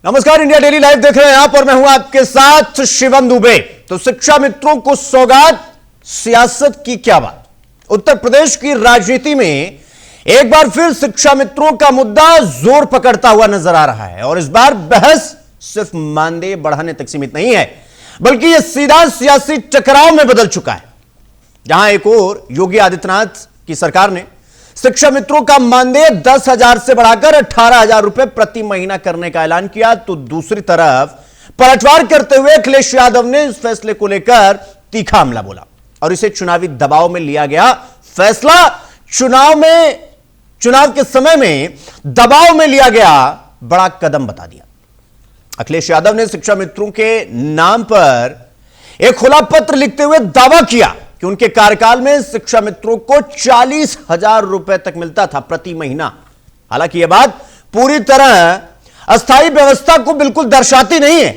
नमस्कार, India daily live देख रहे हैं आप और मैं हूं आपके साथ शिवम दुबे। तो शिक्षा मित्रों को सौगात, सियासत की क्या बात। उत्तर प्रदेश की राजनीति में एक बार फिर शिक्षा मित्रों का मुद्दा जोर पकड़ता हुआ नजर आ रहा है और इस बार बहस सिर्फ मानदेय बढ़ाने तक सीमित नहीं है, बल्कि यह सीधा सियासी टकराव में बदल चुका है। जहां एक ओर योगी आदित्यनाथ की सरकार ने शिक्षा मित्रों का मानदेय 10,000 से बढ़ाकर 18,000 रुपए प्रति महीना करने का ऐलान किया, तो दूसरी तरफ पलटवार करते हुए अखिलेश यादव ने इस फैसले को लेकर तीखा हमला बोला और इसे चुनावी दबाव में लिया गया फैसला, चुनाव के समय में दबाव में लिया गया बड़ा कदम बता दिया। अखिलेश यादव ने शिक्षा मित्रों के नाम पर एक खुला पत्र लिखते हुए दावा किया कि उनके कार्यकाल में शिक्षा मित्रों को 40,000 रुपए तक मिलता था प्रति महीना। हालांकि यह बात पूरी तरह अस्थायी व्यवस्था को बिल्कुल दर्शाती नहीं है,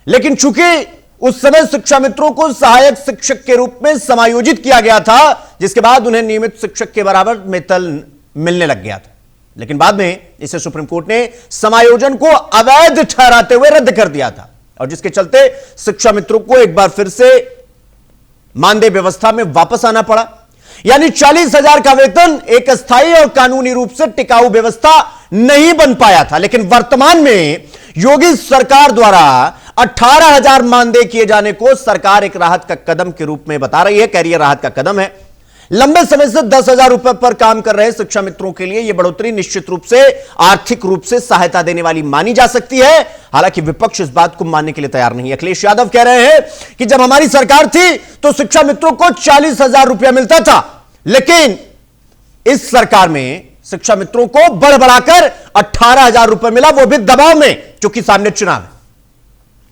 लेकिन चूंकि उस समय शिक्षा मित्रों को सहायक शिक्षक के रूप में समायोजित किया गया था, जिसके बाद उन्हें नियमित शिक्षक के बराबर वेतन मिलने लग गया था, लेकिन बाद में इसे सुप्रीम कोर्ट ने समायोजन को अवैध ठहराते हुए रद्द कर दिया था और जिसके चलते शिक्षा मित्रों को एक बार फिर से मानदेय व्यवस्था में वापस आना पड़ा। यानी 40,000 का वेतन एक अस्थायी और कानूनी रूप से टिकाऊ व्यवस्था नहीं बन पाया था, लेकिन वर्तमान में योगी सरकार द्वारा 18,000 मानदेय किए जाने को सरकार एक राहत का कदम के रूप में बता रही है। कैरियर राहत का कदम है। लंबे समय से 10,000 रुपए पर काम कर रहे शिक्षा मित्रों के लिए यह बढ़ोतरी निश्चित रूप से आर्थिक रूप से सहायता देने वाली मानी जा सकती है। हालांकि विपक्ष इस बात को मानने के लिए तैयार नहीं है। अखिलेश यादव कह रहे हैं कि जब हमारी सरकार थी तो शिक्षा मित्रों को 40,000 रुपया मिलता था, लेकिन इस सरकार में शिक्षा मित्रों को बढ़ बढ़ाकर 18,000 रुपए मिला, वो भी दबाव में, क्योंकि सामने चुनाव है।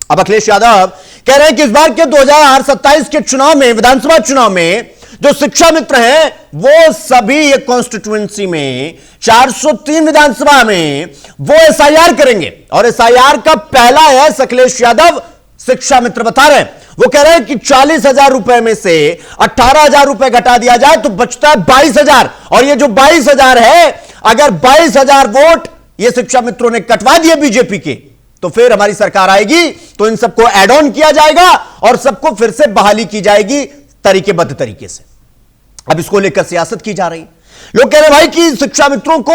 अब अखिलेश यादव कह रहे हैं कि इस बार के 2027 के चुनाव में, विधानसभा चुनाव में जो शिक्षा मित्र हैं वो सभी ये कॉन्स्टिट्यूएंसी में 403 विधानसभा में वो एसआईआर करेंगे और एसआईआर का पहला है अखिलेश यादव शिक्षा मित्र बता रहे हैं। वो कह रहे हैं कि 40,000 रुपए में से 18,000 रुपए घटा दिया जाए तो बचता है 22,000 और ये जो 22,000 है, अगर 22,000 वोट ये शिक्षा मित्रों ने कटवा दिए बीजेपी के, तो फिर हमारी सरकार आएगी तो इन सबको एड ऑन किया जाएगा और सबको फिर से बहाली की जाएगी तरीकेबद्ध तरीके से। अब इसको लेकर सियासत की जा रही है। लोग कह रहे भाई कि शिक्षा मित्रों को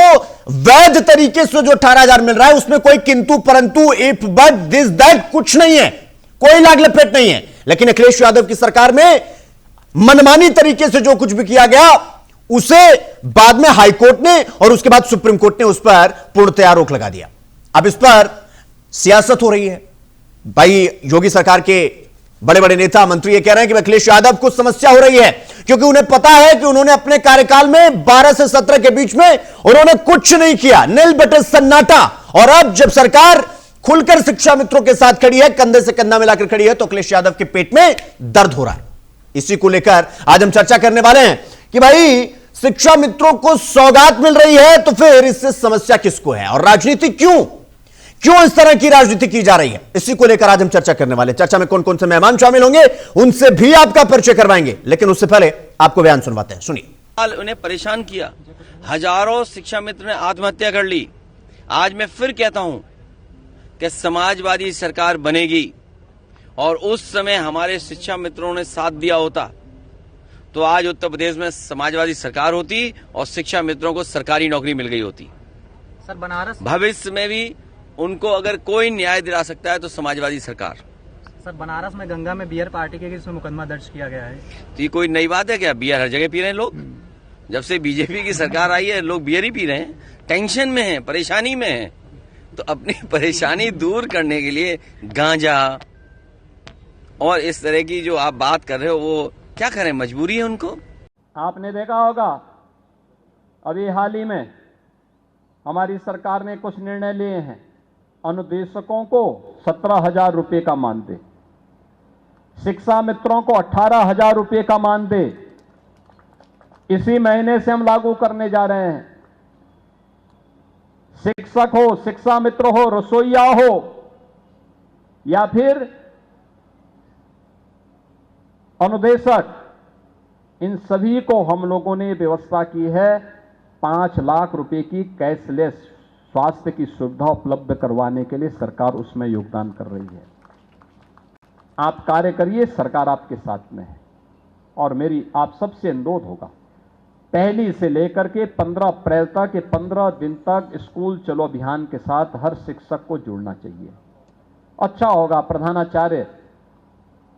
वैध तरीके से जो 18,000 मिल रहा है उसमें कोई किंतु परंतु, इफ बट, दिस दैट कुछ नहीं है, कोई लाग लपेट नहीं है। लेकिन अखिलेश यादव की सरकार में मनमानी तरीके से जो कुछ भी किया गया उसे बाद में हाईकोर्ट ने और उसके बाद सुप्रीम कोर्ट ने उस पर पूर्णतया रोक लगा दिया। अब इस पर सियासत हो रही है। भाई योगी सरकार के बड़े बड़े नेता मंत्री ये कह रहे हैं कि अखिलेश यादव को समस्या हो रही है क्योंकि उन्हें पता है कि उन्होंने अपने कार्यकाल में 12 से 17 के बीच में उन्होंने कुछ नहीं किया, नील बटे सन्नाटा। और अब जब सरकार खुलकर शिक्षा मित्रों के साथ खड़ी है, कंधे से कंधा मिलाकर खड़ी है, तो अखिलेश यादव के पेट में दर्द हो रहा है। इसी को लेकर आज हम चर्चा करने वाले हैं कि भाई शिक्षा मित्रों को सौगात मिल रही है तो फिर इससे समस्या किसको है और राजनीति क्यों इस तरह की राजनीति की जा रही है, इसी को लेकर आज हम चर्चा करने वाले हैं। चर्चा में कौन कौन से मेहमान शामिल होंगे उनसे भी आपका परिचय करवाएंगे, लेकिन उससे पहले आपको बयान सुनवाते हैं, सुनिए। उन्हें परेशान किया, हजारों शिक्षा मित्र ने आत्महत्या कर ली। आज मैं फिर कहता हूं कि समाजवादी सरकार बनेगी और उस समय हमारे शिक्षा मित्रों ने साथ दिया होता तो आज उत्तर प्रदेश में समाजवादी सरकार होती और शिक्षा मित्रों को सरकारी नौकरी मिल गई होती। सर बनारस भविष्य में भी उनको अगर कोई न्याय दिला सकता है तो समाजवादी सरकार। सर बनारस में गंगा में बियर पार्टी के इसमें मुकदमा दर्ज किया गया है। तो ये कोई नई बात है क्या? बियर हर जगह पी रहे हैं लोग। जब से बीजेपी की सरकार आई है लोग बियर ही पी रहे हैं, टेंशन में हैं, परेशानी में हैं। तो अपनी परेशानी दूर करने के लिए गांजा और इस तरह की जो आप बात कर रहे हो वो क्या करें, मजबूरी है उनको। आपने देखा होगा अभी हाल ही में हमारी सरकार ने कुछ निर्णय लिए हैं। अनुदेशकों को 17,000 रुपये का मानदेय, शिक्षा मित्रों को 18,000 रुपये का मानदेय इसी महीने से हम लागू करने जा रहे हैं। शिक्षक हो, शिक्षा मित्र हो, रसोइया हो या फिर अनुदेशक, इन सभी को हम लोगों ने व्यवस्था की है 5 लाख रुपए की कैशलेस स्वास्थ्य की सुविधा उपलब्ध करवाने के लिए सरकार उसमें योगदान कर रही है। आप कार्य करिए, सरकार आपके साथ में है। और मेरी आप सबसे अनुरोध होगा, पहली से लेकर के 15 अप्रैल तक, 15 दिन तक स्कूल चलो अभियान के साथ हर शिक्षक को जुड़ना चाहिए। अच्छा होगा प्रधानाचार्य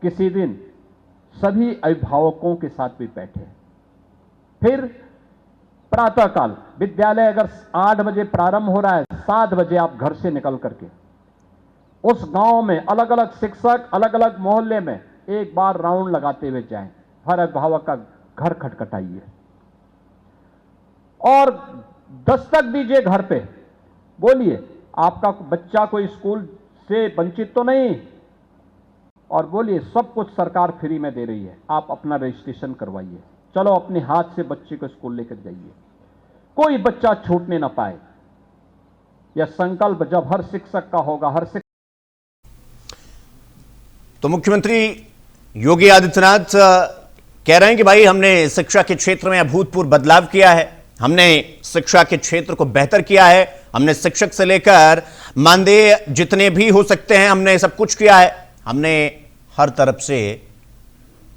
किसी दिन सभी अभिभावकों के साथ भी बैठे, फिर प्रातःकाल विद्यालय अगर 8 बजे प्रारंभ हो रहा है, 7 बजे आप घर से निकल करके उस गांव में अलग अलग शिक्षक, अलग अलग मोहल्ले में एक बार राउंड लगाते हुए जाएं। हर अभिभावक का घर खटखटाइए और दस्तक दीजिए घर पे, बोलिए आपका बच्चा कोई स्कूल से वंचित तो नहीं, और बोलिए सब कुछ सरकार फ्री में दे रही है, आप अपना रजिस्ट्रेशन करवाइए। चलो अपने हाथ से बच्चे को स्कूल लेकर जाइए, कोई बच्चा छूटने ना पाए। यह संकल्प जब हर शिक्षक का होगा, हर शिक्षक। तो मुख्यमंत्री योगी आदित्यनाथ कह रहे हैं कि भाई हमने शिक्षा के क्षेत्र में अभूतपूर्व बदलाव किया है, हमने शिक्षा के क्षेत्र को बेहतर किया है, हमने शिक्षक से लेकर मानदेय जितने भी हो सकते हैं हमने सब कुछ किया है, हमने हर तरफ से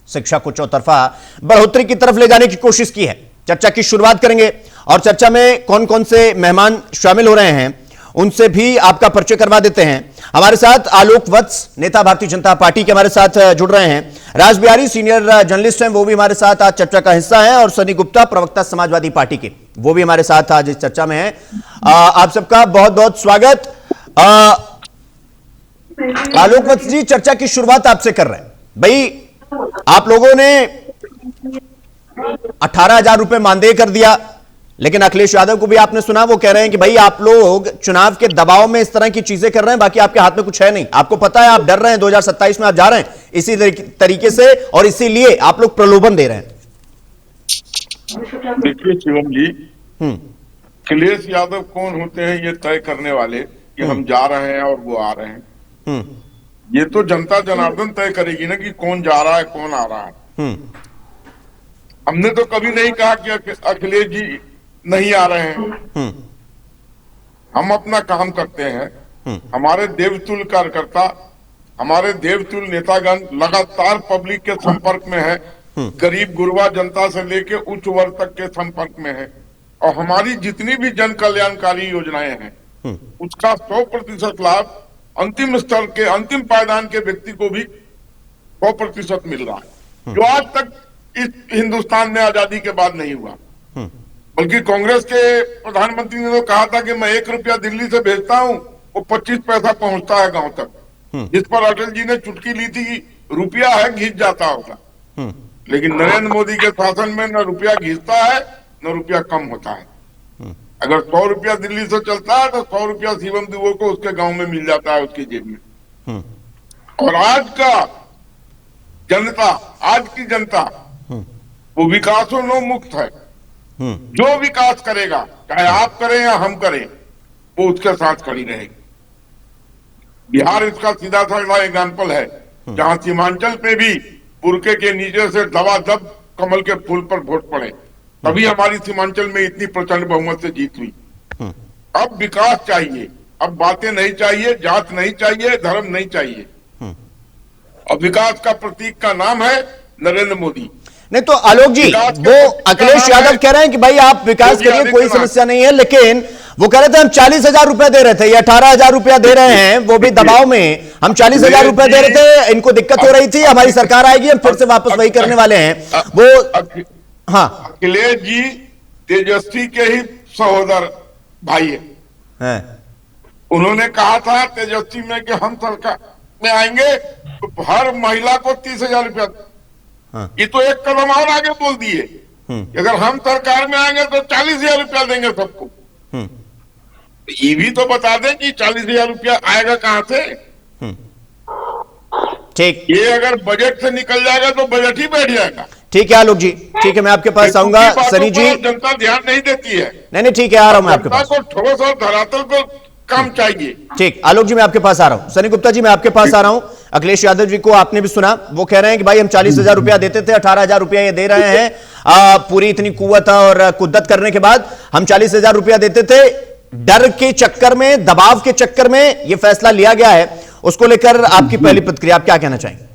शिक्षा को चौतरफा बढ़ोतरी की तरफ ले जाने की कोशिश की है। चर्चा की शुरुआत करेंगे और चर्चा में कौन कौन से मेहमान शामिल हो रहे हैं उनसे भी आपका परिचय करवा देते हैं। हमारे साथ आलोक वत्स, नेता भारतीय जनता पार्टी के, हमारे साथ जुड़ रहे हैं। राज बिहारी सीनियर जर्नलिस्ट हैं, वो भी हमारे साथ आज चर्चा का हिस्सा है। और सनी गुप्ता, प्रवक्ता समाजवादी पार्टी के, वो भी हमारे साथ आज इस चर्चा में हैं। आप सबका बहुत बहुत स्वागत। आलोक वत्स जी, चर्चा की शुरुआत आपसे कर रहे हैं। भाई आप लोगों ने 18,000 रुपए मानदेय कर दिया, लेकिन अखिलेश यादव को भी आपने सुना, वो कह रहे हैं कि भाई आप लोग चुनाव के दबाव में इस तरह की चीजें कर रहे हैं, बाकी आपके हाथ में कुछ है नहीं। आपको पता है, आप डर रहे हैं 2027 में आप जा रहे हैं इसी तरीके से, और इसीलिए आप लोग प्रलोभन दे रहे हैं। देखिए शिवम जी, अखिलेश यादव कौन होते हैं ये तय करने वाले कि हम जा रहे हैं और वो आ रहे हैं? ये तो जनता जनार्दन तय करेगी ना कि कौन जा रहा है, कौन आ रहा है। हमने तो कभी नहीं कहा कि अखिलेश जी नहीं आ रहे हैं। हम अपना काम करते हैं। हमारे देवतुल्य कार्यकर्ता, हमारे देवतुल्य नेतागण लगातार पब्लिक के संपर्क में है, गरीब गुरबा जनता से लेके उच्च वर्ग तक के संपर्क में है। और हमारी जितनी भी जन कल्याणकारी योजनाएं हैं उसका 100% लाभ अंतिम स्तर के, अंतिम पायदान के व्यक्ति को भी 100% मिल रहा है, जो आज तक इस हिंदुस्तान में आजादी के बाद नहीं हुआ। बल्कि कांग्रेस के प्रधानमंत्री ने तो कहा था कि मैं 1 रुपया दिल्ली से भेजता हूं, वो 25 पैसा पहुंचता है गांव तक। जिस पर अटल जी ने चुटकी ली थी, रुपया है घिस जाता होगा। लेकिन नरेंद्र मोदी के शासन में न रुपया घिसता है न रुपया कम होता है। अगर 100 रुपया दिल्ली से चलता है तो 100 रुपया शिवम दुबे को उसके गांव में मिल जाता है, उसकी जेब में। और आज का जनता, आज की जनता वो विकासोन्मुक्त है। जो विकास करेगा, चाहे आप करें या हम करें, वो उसके साथ खड़ी रहेगी। बिहार इसका सीधा साधा एग्जाम्पल है, जहां सीमांचल पे भी बुरके के नीचे से दबादब कमल के फूल पर वोट पड़े, तभी हमारी सीमांचल में इतनी प्रचंड बहुमत से जीत हुई। अब विकास चाहिए, अब बातें नहीं चाहिए, जात नहीं चाहिए, धर्म नहीं चाहिए। और विकास का प्रतीक का नाम है नरेंद्र मोदी। नहीं तो आलोक जी, वो अखिलेश यादव कह रहे हैं कि भाई आप विकास करिए, कोई समस्या नहीं है, लेकिन वो कह रहे थे हम 40,000 रुपए दे रहे थे, ये 18,000 रुपया दे रहे हैं, वो भी दबाव में। हम 40,000 रुपए दे रहे थे, इनको दिक्कत हो रही थी, हमारी सरकार आएगी, हम फिर से वापस वही करने वाले हैं। वो हाँ, अखिलेश जी तेजस्वी के ही सहोदर भाई है। उन्होंने कहा था तेजस्वी में कि हम सरकार में आएंगे तो हर महिला को 30,000 रुपया। ये तो एक कदम और आगे बोल दिए, अगर हम सरकार में आएंगे तो 40,000 रुपया देंगे सबको। ये भी तो बता दें कि 40,000 रुपया आएगा कहां से। ठीक, ये अगर बजट से निकल जाएगा तो बजट ही बैठ जाएगा। ठीक है आलोक जी, ठीक है, मैं आपके पास आऊंगा। सनी जी, जनता ध्यान नहीं देती है। नहीं ठीक है, आ रहा हूं मैं आपके पास। ठोस और धरातल पर काम चाहिए। ठीक, आलोक जी मैं आपके पास आ रहा हूं। सनी गुप्ता जी मैं आपके पास आ रहा हूं। अखिलेश यादव जी को आपने भी सुना, वो कह रहे हैं कि भाई हम 40,000 रुपया देते थे, 18,000 रुपया ये दे रहे हैं। पूरी इतनी कुव्वत और कुद्दत करने के बाद हम 40,000 रुपया देते थे, डर के चक्कर में, दबाव के चक्कर में यह फैसला लिया गया है, उसको लेकर आपकी पहली प्रतिक्रिया, आप क्या कहना चाहेंगे?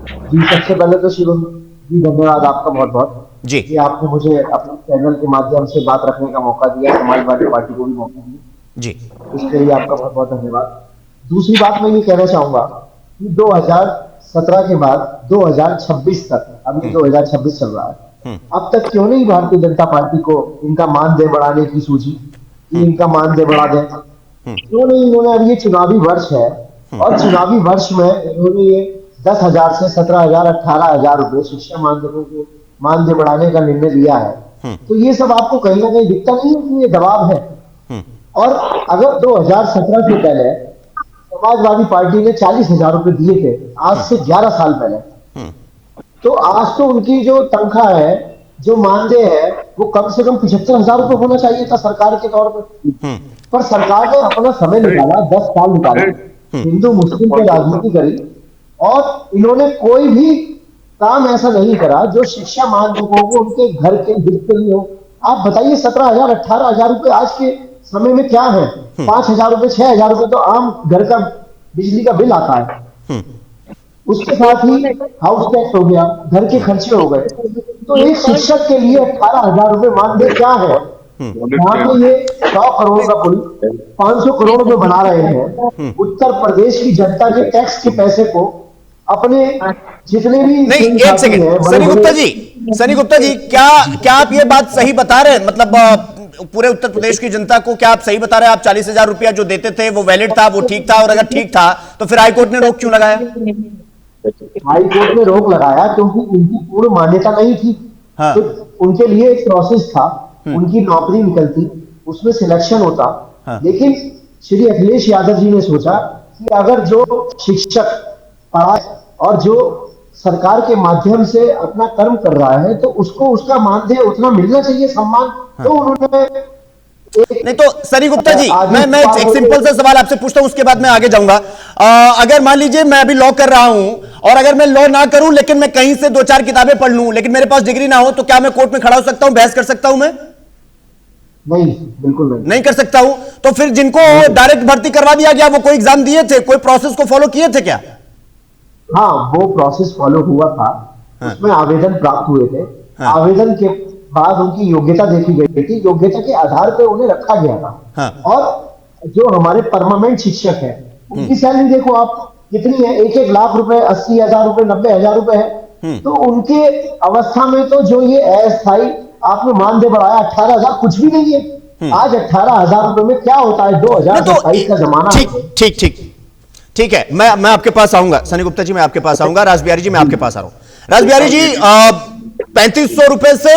जी, सबसे पहले तो शिवम जी धन्यवाद आपका बहुत बहुत जी। कि आपने मुझे अपने चैनल के माध्यम से बात रखने का मौका दिया, समाजवादी पार्टी को भी मौका दिया जी। इसके लिए आपका बहुत बहुत धन्यवाद। दूसरी बात मैं ये कहना चाहूंगा कि 2017 के बाद 2026 तक, अभी 2026 चल रहा है, अब तक क्यों नहीं भारतीय जनता पार्टी को इनका मानदेय बढ़ाने की सूझी कि इनका मानदेय बढ़ा दें? क्यों नहीं इन्होंने, अब ये चुनावी वर्ष है और चुनावी वर्ष में इन्होंने ये 10,000 से 17,000 18,000 रुपए शिक्षा मानदेयों को मानदेय बढ़ाने का निर्णय लिया है। तो ये सब आपको कहीं ना कहीं दिखता नहीं है कि ये दबाव है? और अगर 2017 से पहले समाजवादी पार्टी ने 40,000 रुपए दिए थे, आज से 11 साल पहले, तो आज तो उनकी जो तनख्वाह है, जो मानदेय है, वो कम से कम 75,000 रुपए होना चाहिए था सरकार के तौर पर सरकार ने अपना समय निकाला, 10 साल निकाला, हिंदू मुस्लिम पे राजनीति करी और इन्होंने कोई भी काम ऐसा नहीं करा जो शिक्षा मानकों को उनके घर के हित के लिए हो। आप बताइए 17,000 18,000 रुपए आज के समय में क्या है? 5,000 रुपए 6,000 रुपए तो आम घर का बिजली का बिल आता है, उसके साथ ही हाउस टैक्स हो गया, घर के खर्चे हो गए। तो एक शिक्षक के लिए 18,000 रुपए मानदेय क्या है? यहाँ पे ये 100 करोड़ का पुल 500 करोड़ में बना रहे हैं। उत्तर प्रदेश की जनता के टैक्स के पैसे को अपने जितने भी नहीं, एक सेकंड सनी गुप्ता जी, क्या आप ये बात सही बता रहे हैं? मतलब पूरे उत्तर प्रदेश की जनता को क्या आप सही बता रहे हैं? आप 40,000 रुपया जो देते थे वो वैलिड था, वो ठीक था, और अगर ठीक था तो फिर हाईकोर्ट ने रोक क्यों लगाया? हाईकोर्ट ने रोक लगाया क्योंकि उनकी पूर्ण मान्यता नहीं थी। हाँ। तो उनके लिए एक प्रोसेस था, उनकी नौकरी निकलती, उसमें सिलेक्शन होता। हाँ। लेकिन श्री अखिलेश यादव जी ने सोचा कि अगर जो शिक्षक पढ़ा और जो सरकार के माध्यम से अपना कर्म कर रहा है तो उसको उसका मानदेय उतना मिलना चाहिए, सम्मान। तो उन्होंने नहीं तो सनी गुप्ता जी, मैं एक सिंपल सा सवाल आपसे पूछता हूं, उसके बाद मैं आगे जाऊंगा। अगर मान लीजिए मैं अभी लॉ कर रहा हूं और अगर मैं लॉ ना करूं लेकिन मैं कहीं से 2-4 किताबें पढ़ लूं लेकिन मेरे पास डिग्री ना हो, तो क्या मैं कोर्ट में खड़ा हो सकता हूं, बहस कर सकता हूं? मैं नहीं, बिल्कुल नहीं कर सकता हूं। तो फिर जिनको डायरेक्ट भर्ती करवा दिया गया, वो कोई एग्जाम दिए थे, कोई प्रोसेस को फॉलो किए थे क्या? हाँ, वो प्रोसेस फॉलो हुआ था। हाँ। उसमें आवेदन प्राप्त हुए थे। हाँ। आवेदन के बाद उनकी योग्यता देखी गई थी, योग्यता के आधार पर उन्हें रखा गया था। हाँ। और जो हमारे परमानेंट शिक्षक हैं, उनकी सैलरी देखो आप कितनी है, 1-1 लाख रुपए, 80,000 रुपए, 90,000 रुपए है। तो उनके अवस्था में तो जो ये अस्थायी आपने मानदेय बढ़ाया 18,000 कुछ भी नहीं है। आज 18,000 रुपए में क्या होता है? 2027 का जमाना है। ठीक है, मैं आपके पास आऊंगा सनी गुप्ता जी, मैं आपके पास आऊंगा। रासबिहारी जी, मैं आपके पास आ रहा हूं। रासबिहारी जी, 3,500 रुपए से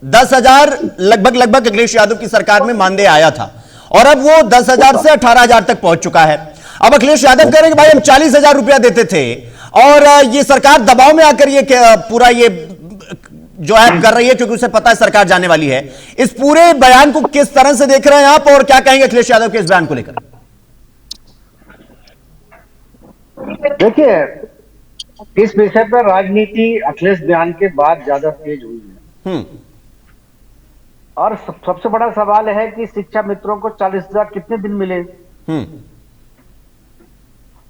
10,000 लगभग अखिलेश यादव की सरकार में मानदेय आया था और अब वो 10,000 से 18,000 तक पहुंच चुका है। अब अखिलेश यादव कह रहे हैं कि भाई हम 40,000 रुपया देते थे और ये सरकार दबाव में आकर ये पूरा ये जो है कर रही है क्योंकि उसे पता है सरकार जाने वाली है। इस पूरे बयान को किस तरह से देख रहे हैं आप और क्या कहेंगे अखिलेश यादव के इस बयान को लेकर? देखिए, इस विषय पर राजनीति अखिलेश बयान के बाद ज्यादा तेज हुई है और सबसे बड़ा सवाल है कि शिक्षा मित्रों को 40,000 कितने दिन मिले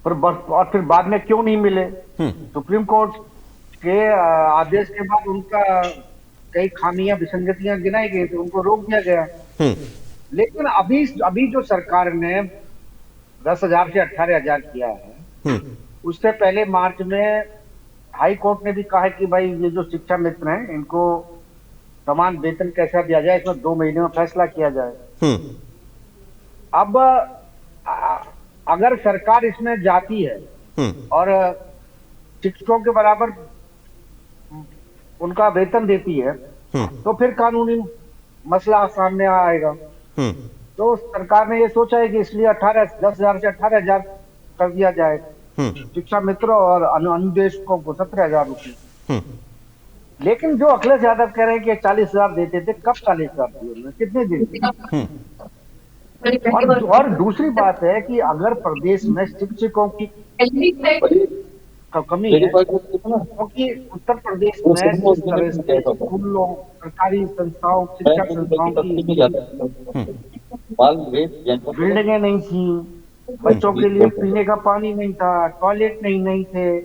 और फिर बाद में क्यों नहीं मिले? सुप्रीम कोर्ट के आदेश के बाद उनका कई खामियां विसंगतियां गिनाई गई तो उनको रोक दिया गया। लेकिन अभी जो सरकार ने 10,000 से 18,000 किया है, उससे पहले मार्च में हाई कोर्ट ने भी कहा है कि भाई ये जो शिक्षा मित्र हैं इनको समान वेतन कैसा दिया जाए, इसमें 2 महीने में फैसला किया जाए। अब अगर सरकार इसमें जाती है और शिक्षकों के बराबर उनका वेतन देती है तो फिर कानूनी मसला सामने आएगा। तो सरकार ने ये सोचा है कि इसलिए 10,000 से 18,000 कर दिया जाए शिक्षा मित्रों और अनुदेशकों को 17,000 रुपये। लेकिन जो अखिलेश यादव कह रहे हैं कि 40,000 देते थे, कब 40,000 दिए, कितने दिन? और दूसरी बात है कि अगर प्रदेश में शिक्षकों की कमी है क्योंकि उत्तर प्रदेश में जिस तरह से स्कूलों, सरकारी संस्थाओं, शिक्षा संस्थाओं की बिल्डिंगें नहीं थी, बच्चों के लिए पीने का पानी नहीं था, टॉयलेट नहीं थे,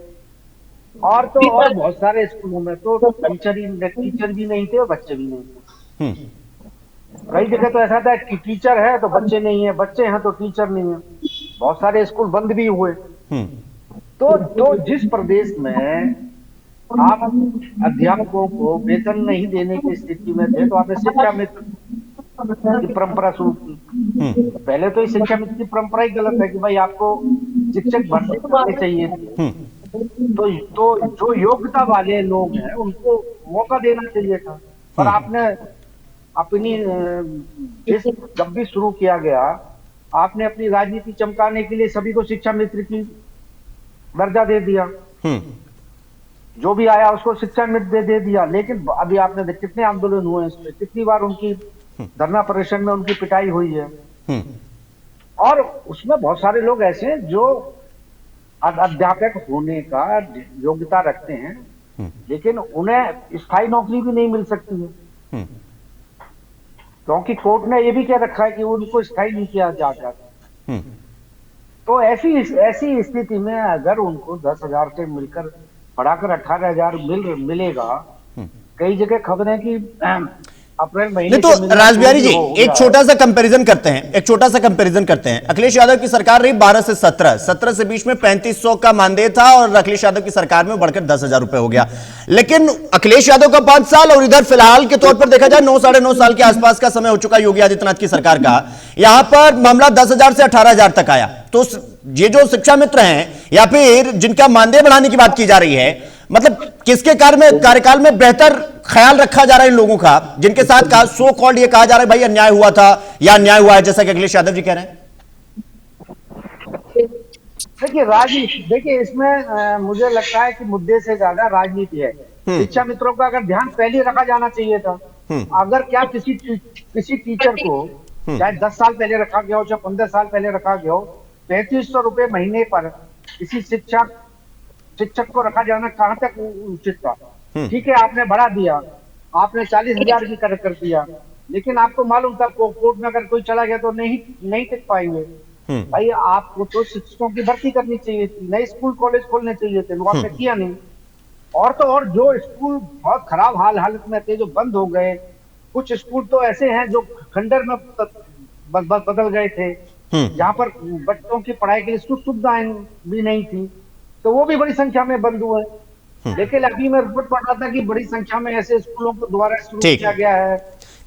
और तो और बहुत सारे स्कूलों में तो टीचर भी नहीं थे और बच्चे भी नहीं थे। कई जगह तो ऐसा था कि टीचर है तो बच्चे नहीं है, बच्चे हैं तो टीचर नहीं है। बहुत सारे स्कूल बंद भी हुए। तो जिस प्रदेश में आप अध्यापकों को वेतन नहीं देने की स्थिति में थे, तो आपने शिक्षा मित्र की परंपरा शुरू की। पहले तो इस शिक्षा मित्र की परंपरा ही गलत है कि भाई आपको शिक्षक भर्ती करने चाहिए थे। तो जो योग्यता वाले लोग हैं उनको मौका देना चाहिए था। पर आपने अपनी जब भी शुरू किया गया, आपने अपनी राजनीति चमकाने के लिए सभी को शिक्षा मित्र की दर्जा दे दिया। जो भी आया उसको शिक्षा मित्र दे दिया। लेकिन अभी आपने कितने आंदोलन हुए इसमें, कितनी बार उनकी धरना प्रदर्शन में उनकी पिटाई हुई है। और उसमें बहुत सारे लोग ऐसे हैं जो अध्यापक होने का योग्यता रखते हैं, लेकिन उन्हें स्थायी नौकरी भी नहीं मिल सकती है, क्योंकि कोर्ट ने ये भी कह रखा है कि उनको स्थायी नहीं किया जाता। तो ऐसी स्थिति में अगर उनको 10,000 से मिलकर बढ़ाकर 18,000 मिलेगा, कई जगह खबरें कि अप्रैल महीने तो राजबिहारी जी एक छोटा सा कंपैरिजन करते हैं। अखिलेश यादव की सरकार रही 12 से 17 से बीच में 3500 का मानदेय था और अखिलेश यादव की सरकार में बढ़कर 10,000 रुपए हो गया। लेकिन अखिलेश यादव का 5 साल और इधर फिलहाल के तौर पर देखा जाए 9 साढ़े 9 साल के आसपास का समय हो चुका योगी आदित्यनाथ की सरकार का, यहां पर मामला 10,000 से 18,000 तक आया। तो ये जो शिक्षा मित्र हैं या फिर जिनका मानदेय बढ़ाने की बात की जा रही है, मतलब किसके कार्यकाल में बेहतर ख्याल रखा जा रहा है इन लोगों का, जिनके साथ सो कॉल्ड ये कहा जा रहा है भाई अन्याय हुआ था या अन्याय हुआ है, जैसा कि अखिलेश यादव जी कह रहे हैं? देखिए इसमें मुझे लगता है कि मुद्दे से ज्यादा राजनीति है। शिक्षा मित्रों का अगर ध्यान पहले रखा जाना चाहिए था। अगर क्या किसी टीचर को चाहे 10 साल पहले रखा गया हो, चाहे 15 साल पहले रखा गया हो, 3500 रुपए महीने पर किसी शिक्षक को रखा जाना कहां तक उचित था? ठीक है, आपने बढ़ा दिया, आपने 40,000 की कर दिया, लेकिन आपको मालूम था कोर्ट में अगर कोई चला गया तो नहीं टिक पाएंगे। भाई आपको तो शिक्षकों की भर्ती करनी चाहिए थी, नए स्कूल कॉलेज खोलने चाहिए थे, वो आपने किया नहीं। और तो और जो स्कूल बहुत खराब हालत में थे जो बंद हो गए, कुछ स्कूल तो ऐसे हैं जो खंडर में बदल गए थे, जहाँ पर बच्चों की पढ़ाई के लिए सुविधाएं भी नहीं थी, तो वो भी बड़ी संख्या में बंद हुए। लेकिन अभी मैं रिपोर्ट पढ़ रहा था कि बड़ी संख्या में ऐसे स्कूलों को दोबारा शुरू किया गया है।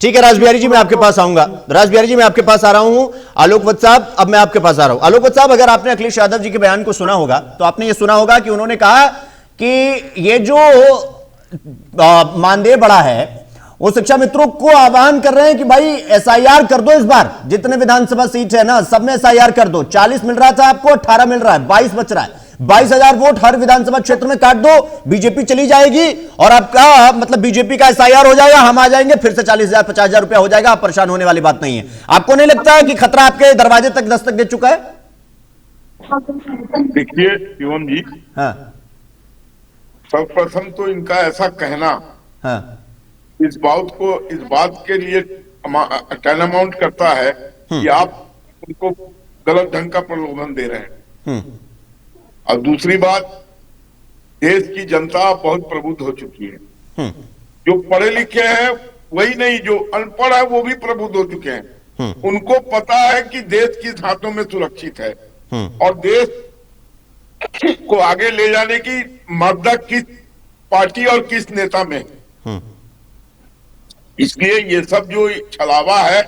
ठीक है राजबिहारी जी, मैं आपके पास आऊंगा। राजबिहारी जी मैं आपके पास आ रहा हूं। आलोक वत्स साहब, अब मैं आपके पास आ रहा हूं। आलोक वत्स साहब, अगर आपने अखिलेश यादव जी के बयान को सुना होगा तो आपने ये सुना होगा कि उन्होंने कहा कि ये जो मानदेय बढ़ा है वो शिक्षा मित्रों को आह्वान कर रहे हैं कि भाई एसआईआर कर दो, इस बार जितने विधानसभा सीट है ना सब में एसआईआर कर दो। 40 मिल रहा था आपको, 18 मिल रहा है, 22 बच रहा है। 22,000 वोट हर विधानसभा क्षेत्र में काट दो, बीजेपी चली जाएगी और आपका मतलब बीजेपी का एसआईआर हो जाएगा, हम आ जाएंगे, फिर से 40,000 50,000 रुपया हो जाएगा। आप परेशान होने वाली बात नहीं है। आपको नहीं लगता है कि खतरा आपके दरवाजे तक दस्तक दे चुका है? देखिए शिवम जी, हाँ, सर्वप्रथम तो इनका ऐसा कहना हाँ, इस बात के लिए टैनामाउंट करता है कि आप उनको गलत ढंग का प्रलोभन दे रहे हैं। और दूसरी बात, देश की जनता बहुत प्रबुद्ध हो चुकी है। जो पढ़े लिखे हैं वही नहीं, जो अनपढ़ है वो भी प्रबुद्ध हो चुके हैं। उनको पता है कि देश किस हाथों में सुरक्षित है और देश को आगे ले जाने की मर्दा किस पार्टी और किस नेता में है। इसलिए ये सब जो छलावा है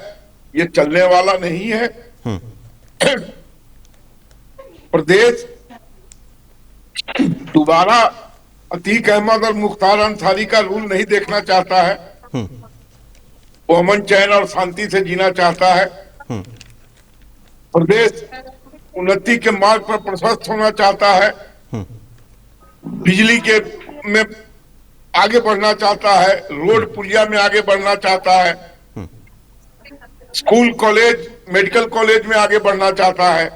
ये चलने वाला नहीं है। प्रदेश दोबारा अतीक अहमद और मुख्तार अंसारी का रूल नहीं देखना चाहता है। वो अमन चैन और शांति से जीना चाहता है। प्रदेश उन्नति के मार्ग पर प्रशस्त होना चाहता है, बिजली के में आगे बढ़ना चाहता है, रोड पुलिया में आगे बढ़ना चाहता है, स्कूल कॉलेज मेडिकल कॉलेज में आगे बढ़ना चाहता है,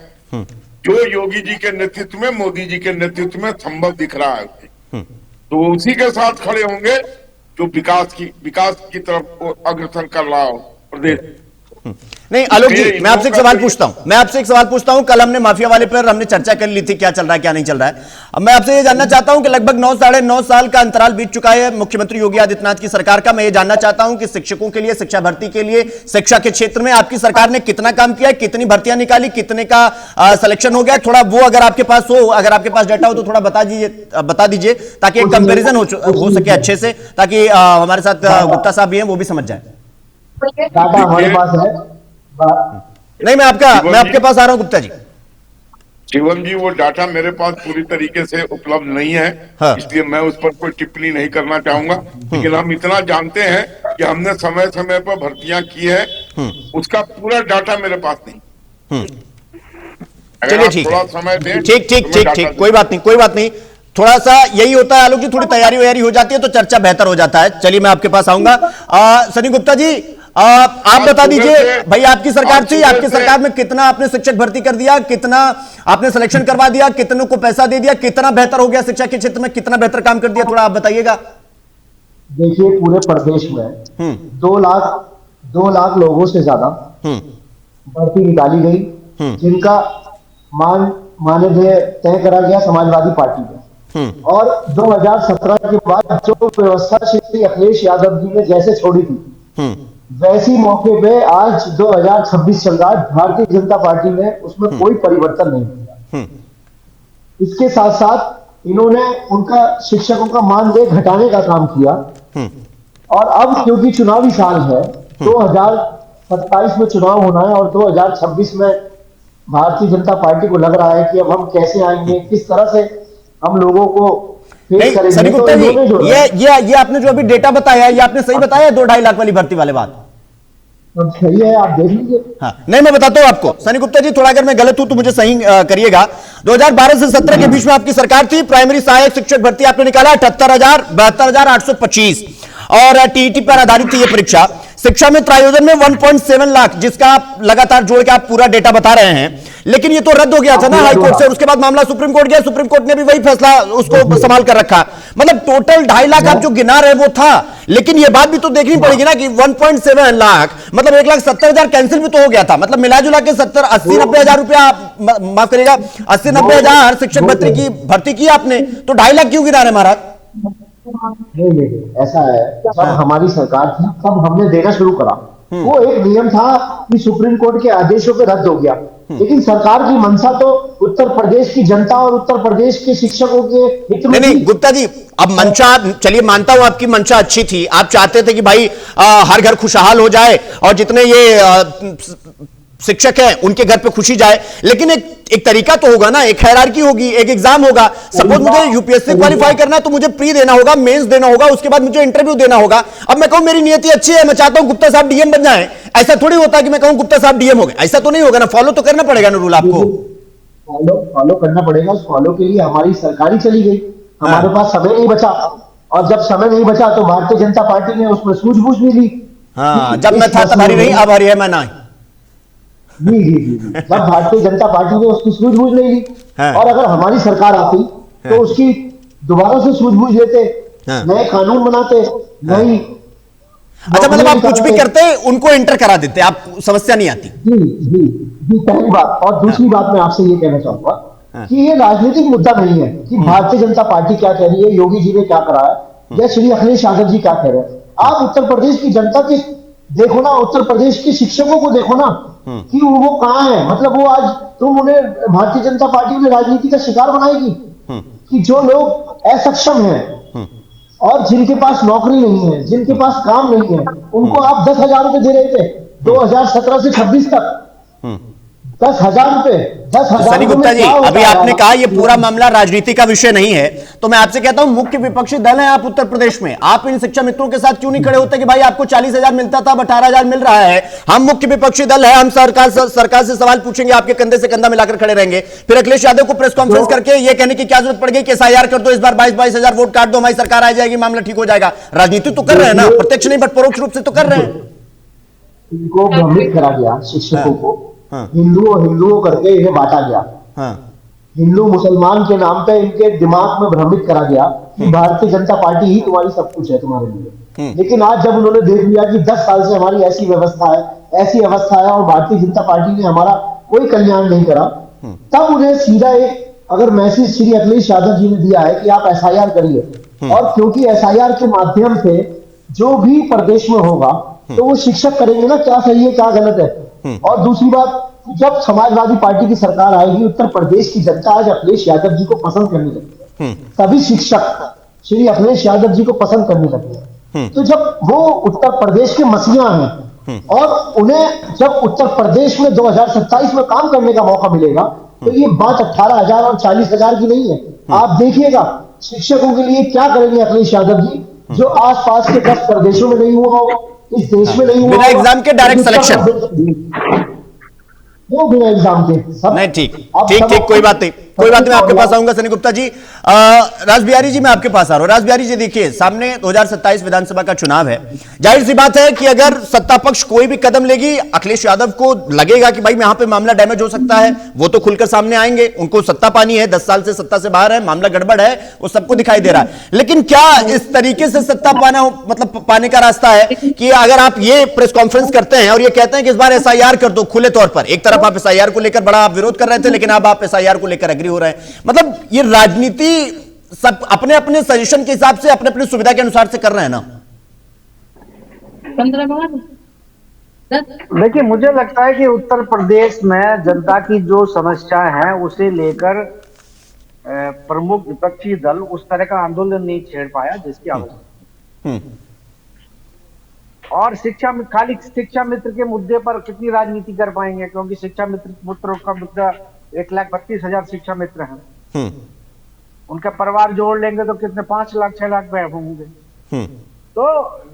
जो योगी जी के नेतृत्व में मोदी जी के नेतृत्व में संभव दिख रहा है। तो उसी के साथ खड़े होंगे जो विकास की तरफ अग्रसर कर रहा हो प्रदेश। नहीं आलोक जी, मैं आपसे एक सवाल पूछता हूं, कल हमने माफिया वाले पर हमने चर्चा कर ली थी, क्या चल रहा है क्या नहीं चल रहा है। अब मैं आपसे ये जानना चाहता हूं कि लगभग 9 साढ़े 9 साल का अंतराल बीत चुका है मुख्यमंत्री योगी आदित्यनाथ की सरकार का। मैं ये जानना चाहता हूं कि शिक्षकों के लिए, शिक्षा भर्ती के लिए, शिक्षा के क्षेत्र में आपकी सरकार ने कितना काम किया है, कितनी भर्तियां निकाली, कितने का सिलेक्शन हो गया, थोड़ा वो अगर आपके पास हो, अगर आपके पास डाटा हो तो थोड़ा बता दीजिए ताकि एक कंपेरिजन हो सके अच्छे से, ताकि हमारे साथ गुप्ता साहब भी हैं वो भी समझ जाए। डाटा हमारे पास है। नहीं, मैं आपके पास आ रहा हूं गुप्ता जी। शिवम जी, वो डाटा मेरे पास पूरी तरीके से उपलब्ध नहीं है, हाँ। इसलिए मैं उस पर कोई टिप्पणी नहीं करना चाहूंगा। लेकिन हम इतना जानते हैं कि हमने समय समय पर भर्तियां की है, उसका पूरा डाटा मेरे पास नहीं। चलिए ठीक थोड़ा है, समय दें, ठीक, कोई बात नहीं। थोड़ा सा यही होता है आलोक जी, थोड़ी तैयारी हो जाती है तो चर्चा बेहतर हो जाता है। चलिए मैं आपके पास आऊंगा। सनी गुप्ता जी, आप बता दीजिए भाई, आपकी सरकार थी, आपकी सरकार में कितना आपने शिक्षक भर्ती कर दिया, कितना आपने सिलेक्शन करवा दिया, कितनों को पैसा दे दिया, कितना बेहतर हो गया शिक्षा के क्षेत्र में, कितना बेहतर काम कर दिया, थोड़ा आप बताइएगा। देखिए, पूरे प्रदेश में 2 लाख लोगों से ज्यादा भर्ती निकाली गई, जिनका मानदेय तय करा गया समाजवादी पार्टी में। और 2017 के बाद जो व्यवस्था श्री अखिलेश यादव जी ने जैसे छोड़ी थी, वैसी मौके पे आज 2026 चल रहा है, भारतीय जनता पार्टी ने उसमें कोई परिवर्तन नहीं किया। इसके साथ साथ इन्होंने उनका शिक्षकों का मानदेय घटाने का काम किया। और अब क्योंकि चुनावी साल है, 2027 में चुनाव होना है और 2026 में भारतीय जनता पार्टी को लग रहा है कि अब हम कैसे आएंगे, किस तरह से हम लोगों को फेस करेंगे। सनी गुप्ता जी, ये आपने जो अभी डेटा बताया, ये आपने सही बताया 2-2.5 लाख वाली भर्ती वाले बात? सही है, आप देख लीजिए। हाँ, नहीं मैं बताता हूं आपको सनी गुप्ता जी, थोड़ा अगर मैं गलत हूं तो मुझे सही करिएगा। 2012 से 17 के बीच में आपकी सरकार थी, प्राइमरी सहायक शिक्षक भर्ती आपने निकाला 72,825 और टीईटी पर आधारित थी ये परीक्षा। शिक्षा मित्र आयोजन में 1.7 लाख, जिसका आप लगातार जोड़ के आप पूरा डेटा बता रहे हैं, लेकिन ये तो रद्द हो गया था ना हाई कोर्ट से, उसके बाद मामला सुप्रीम कोर्ट गया, सुप्रीम कोर्ट ने भी वही फैसला उसको संभाल कर रखा। मतलब टोटल 2.5 लाख आप जो गिना रहे वो था, लेकिन ये बात भी तो देखनी पड़ेगी ना कि 1.7 लाख मतलब 1,70,000 कैंसिल भी तो हो गया था। मतलब मिला जुला के 80-90 हजार रुपया, माफ करिएगा 80-90 हजार शिक्षक भर्ती की आपने, तो 2.5 लाख क्यों गिरा रहे महाराज? नहीं, ऐसा है, जब हमारी सरकार थी तब हमने देना शुरू करा। वो एक नियम था कि सुप्रीम कोर्ट के आदेशों पे रद्द हो गया, लेकिन सरकार की मंशा तो उत्तर प्रदेश की जनता और उत्तर प्रदेश के शिक्षकों के हित में। नहीं गुप्ता जी, अब मंशा, चलिए मानता हूं आपकी मंशा अच्छी थी, आप चाहते थे कि भाई हर घर खुशहाल हो जाए और जितने ये शिक्षक हैं उनके घर पे खुशी जाए, लेकिन एक तरीका तो होगा ना, एक हायरार्की होगी, एक एग्जाम होगा। सपोज मुझे यूपीएससी क्वालिफाई करना है तो मुझे प्री देना होगा, मेंस देना होगा, उसके बाद मुझे इंटरव्यू देना होगा। अब मैं कहूं मेरी नियति अच्छी है, मैं चाहता हूं गुप्ता साहब डीएम बन जाएं, ऐसा थोड़ी होता कि मैं कहूं गुप्ता साहब डीएम हो गए, ऐसा तो नहीं होगा ना, फॉलो तो करना पड़ेगा ना रूल आपको। फॉलो करना पड़ेगा, उस फॉलो के लिए हमारी सरकार ही चली गई, हमारे पास समय नहीं बचा, और जब समय नहीं बचा तो भारतीय जनता पार्टी ने उसमें सूझबूझ भी ली। हाँ, जब मैं था तब हरी नहीं, अब हरी है मैं ना। जी, जब भारतीय जनता पार्टी ने उसकी सूझबूझ नहीं ली, और अगर हमारी सरकार आती तो उसकी दोबारा से सूझबूझ लेते, नए कानून बनाते, नई। अच्छा, मतलब आप कुछ भी करते उनको एंटर करा देते, आप समस्या नहीं आती। जी, पहली बात। और दूसरी बात मैं आपसे ये कहना चाहूंगा कि ये राजनीतिक मुद्दा नहीं है कि भारतीय जनता पार्टी क्या कह रही है, योगी जी ने क्या करा है, या श्री अखिलेश यादव जी क्या कह रहे हैं। आप उत्तर प्रदेश की जनता के देखो ना, उत्तर प्रदेश के शिक्षकों को देखो ना कि वो कहां है। मतलब वो आज तुम उन्हें, भारतीय जनता पार्टी उन्हें राजनीति का शिकार बनाएगी कि जो लोग असक्षम हैं और जिनके पास नौकरी नहीं है, जिनके पास काम नहीं है, उनको आप 10,000 रुपए दे रहे थे 2017 से 26 तक। 10,000 रुपए, 10,000। सनी गुप्ता जी, अभी आपने कहा ये पूरा मामला राजनीति का विषय नहीं है, तो मैं आपसे कहता हूं मुख्य विपक्षी दल है आप उत्तर प्रदेश में, आप इन शिक्षा मित्रों के साथ क्यों नहीं खड़े होते कि भाई आपको 40,000 मिलता था, अब 18,000 मिल रहा है, हम मुख्य विपक्षी दल है, हम सरकार से सवाल पूछेंगे, आपके कंधे से कंधा मिलाकर खड़े रहेंगे। फिर अखिलेश यादव को प्रेस कॉन्फ्रेंस करके ये कहने की क्या जरूरत पड़ गई कि SIR कर दो, इस बार 22 हजार वोट काट दो, हमारी सरकार आ जाएगी, मामला ठीक हो जाएगा। राजनीति तो कर रहे हैं ना, प्रत्यक्ष नहीं बट परोक्ष रूप से तो कर रहे हैं। इनको भ्रमित करा गया, शिक्षकों को हिंदुओं करके इन्हें बांटा गया। हिंदू मुसलमान के नाम पे इनके दिमाग में भ्रमित करा गया कि भारतीय जनता पार्टी ही तुम्हारी सब कुछ है तुम्हारे लिए। लेकिन आज जब उन्होंने देख लिया कि 10 साल से हमारी ऐसी व्यवस्था है ऐसी अवस्था है और भारतीय जनता पार्टी ने हमारा कोई कल्याण नहीं करा, तब उन्हें सीधा एक अगर मैसेज श्री अखिलेश यादव जी ने दिया है कि आप एसआईआर करिए, और क्योंकि एसआईआर के माध्यम से जो भी प्रदेश में होगा तो वो शिक्षक करेंगे ना क्या सही है क्या गलत है। और दूसरी बात, जब समाजवादी पार्टी की सरकार आएगी, उत्तर प्रदेश की जनता आज अखिलेश यादव जी को पसंद करने लगी है, सभी शिक्षक श्री अखिलेश यादव जी को पसंद करने लगे हैं। तो जब वो उत्तर प्रदेश के मसीहा हैं और उन्हें जब उत्तर प्रदेश में 2027 में काम करने का मौका मिलेगा, तो ये बात 18,000 और 40,000 की नहीं है। आप देखिएगा शिक्षकों के लिए क्या करेंगे अखिलेश यादव जी, जो आसपास के 10 प्रदेशों में नहीं हुआ होगा, इस देश में नहीं हुआ, बिना एग्जाम के डायरेक्ट सिलेक्शन, वो बिना एग्जाम के सब। नहीं, ठीक, कोई बात नहीं, मैं आपके पास आऊंगा सनी गुप्ता जी। रासबिहारी जी, मैं आपके पास आ रहा हूं। रासबिहारी जी, देखिए सामने 2027 विधानसभा का चुनाव है। जाहिर सी बात है कि अगर सत्ता पक्ष कोई भी कदम लेगी, अखिलेश यादव को लगेगा कि भाई यहां पे मामला डैमेज हो सकता है, वो तो खुलकर सामने आएंगे, उनको सत्ता पानी है, 10 साल से सत्ता से बाहर है, मामला गड़बड़ है, वो सबको दिखाई दे रहा है। लेकिन क्या इस तरीके से सत्ता पाना मतलब पाने का रास्ता है कि अगर आप ये प्रेस कॉन्फ्रेंस करते हैं और ये कहते हैं कि इस बार एसआईआर कर दो खुले तौर पर, एक तरफ आप एसआईआर को लेकर बड़ा आप विरोध कर रहे थे, लेकिन अब आप एसआईआर को लेकर एग्री हो रहे हैं, मतलब ये राजनीति सब अपने अपने सजेशन के हिसाब से अपने अपनी सुविधा के अनुसार से कर रहे हैं ना। देखिए, मुझे लगता है कि उत्तर प्रदेश में जनता की जो समस्या है उसे लेकर प्रमुख विपक्षी दल उस तरह का आंदोलन नहीं छेड़ पाया जिसकी आवश्यकता। और खाली शिक्षा मित्र के मुद्दे पर कितनी राजनीति कर पाएंगे, क्योंकि शिक्षा मित्रों का मुद्दा 1,32,000 शिक्षा मित्र हैं, उनका परिवार जोड़ लेंगे तो कितने 5 लाख 6 लाख होंगे। तो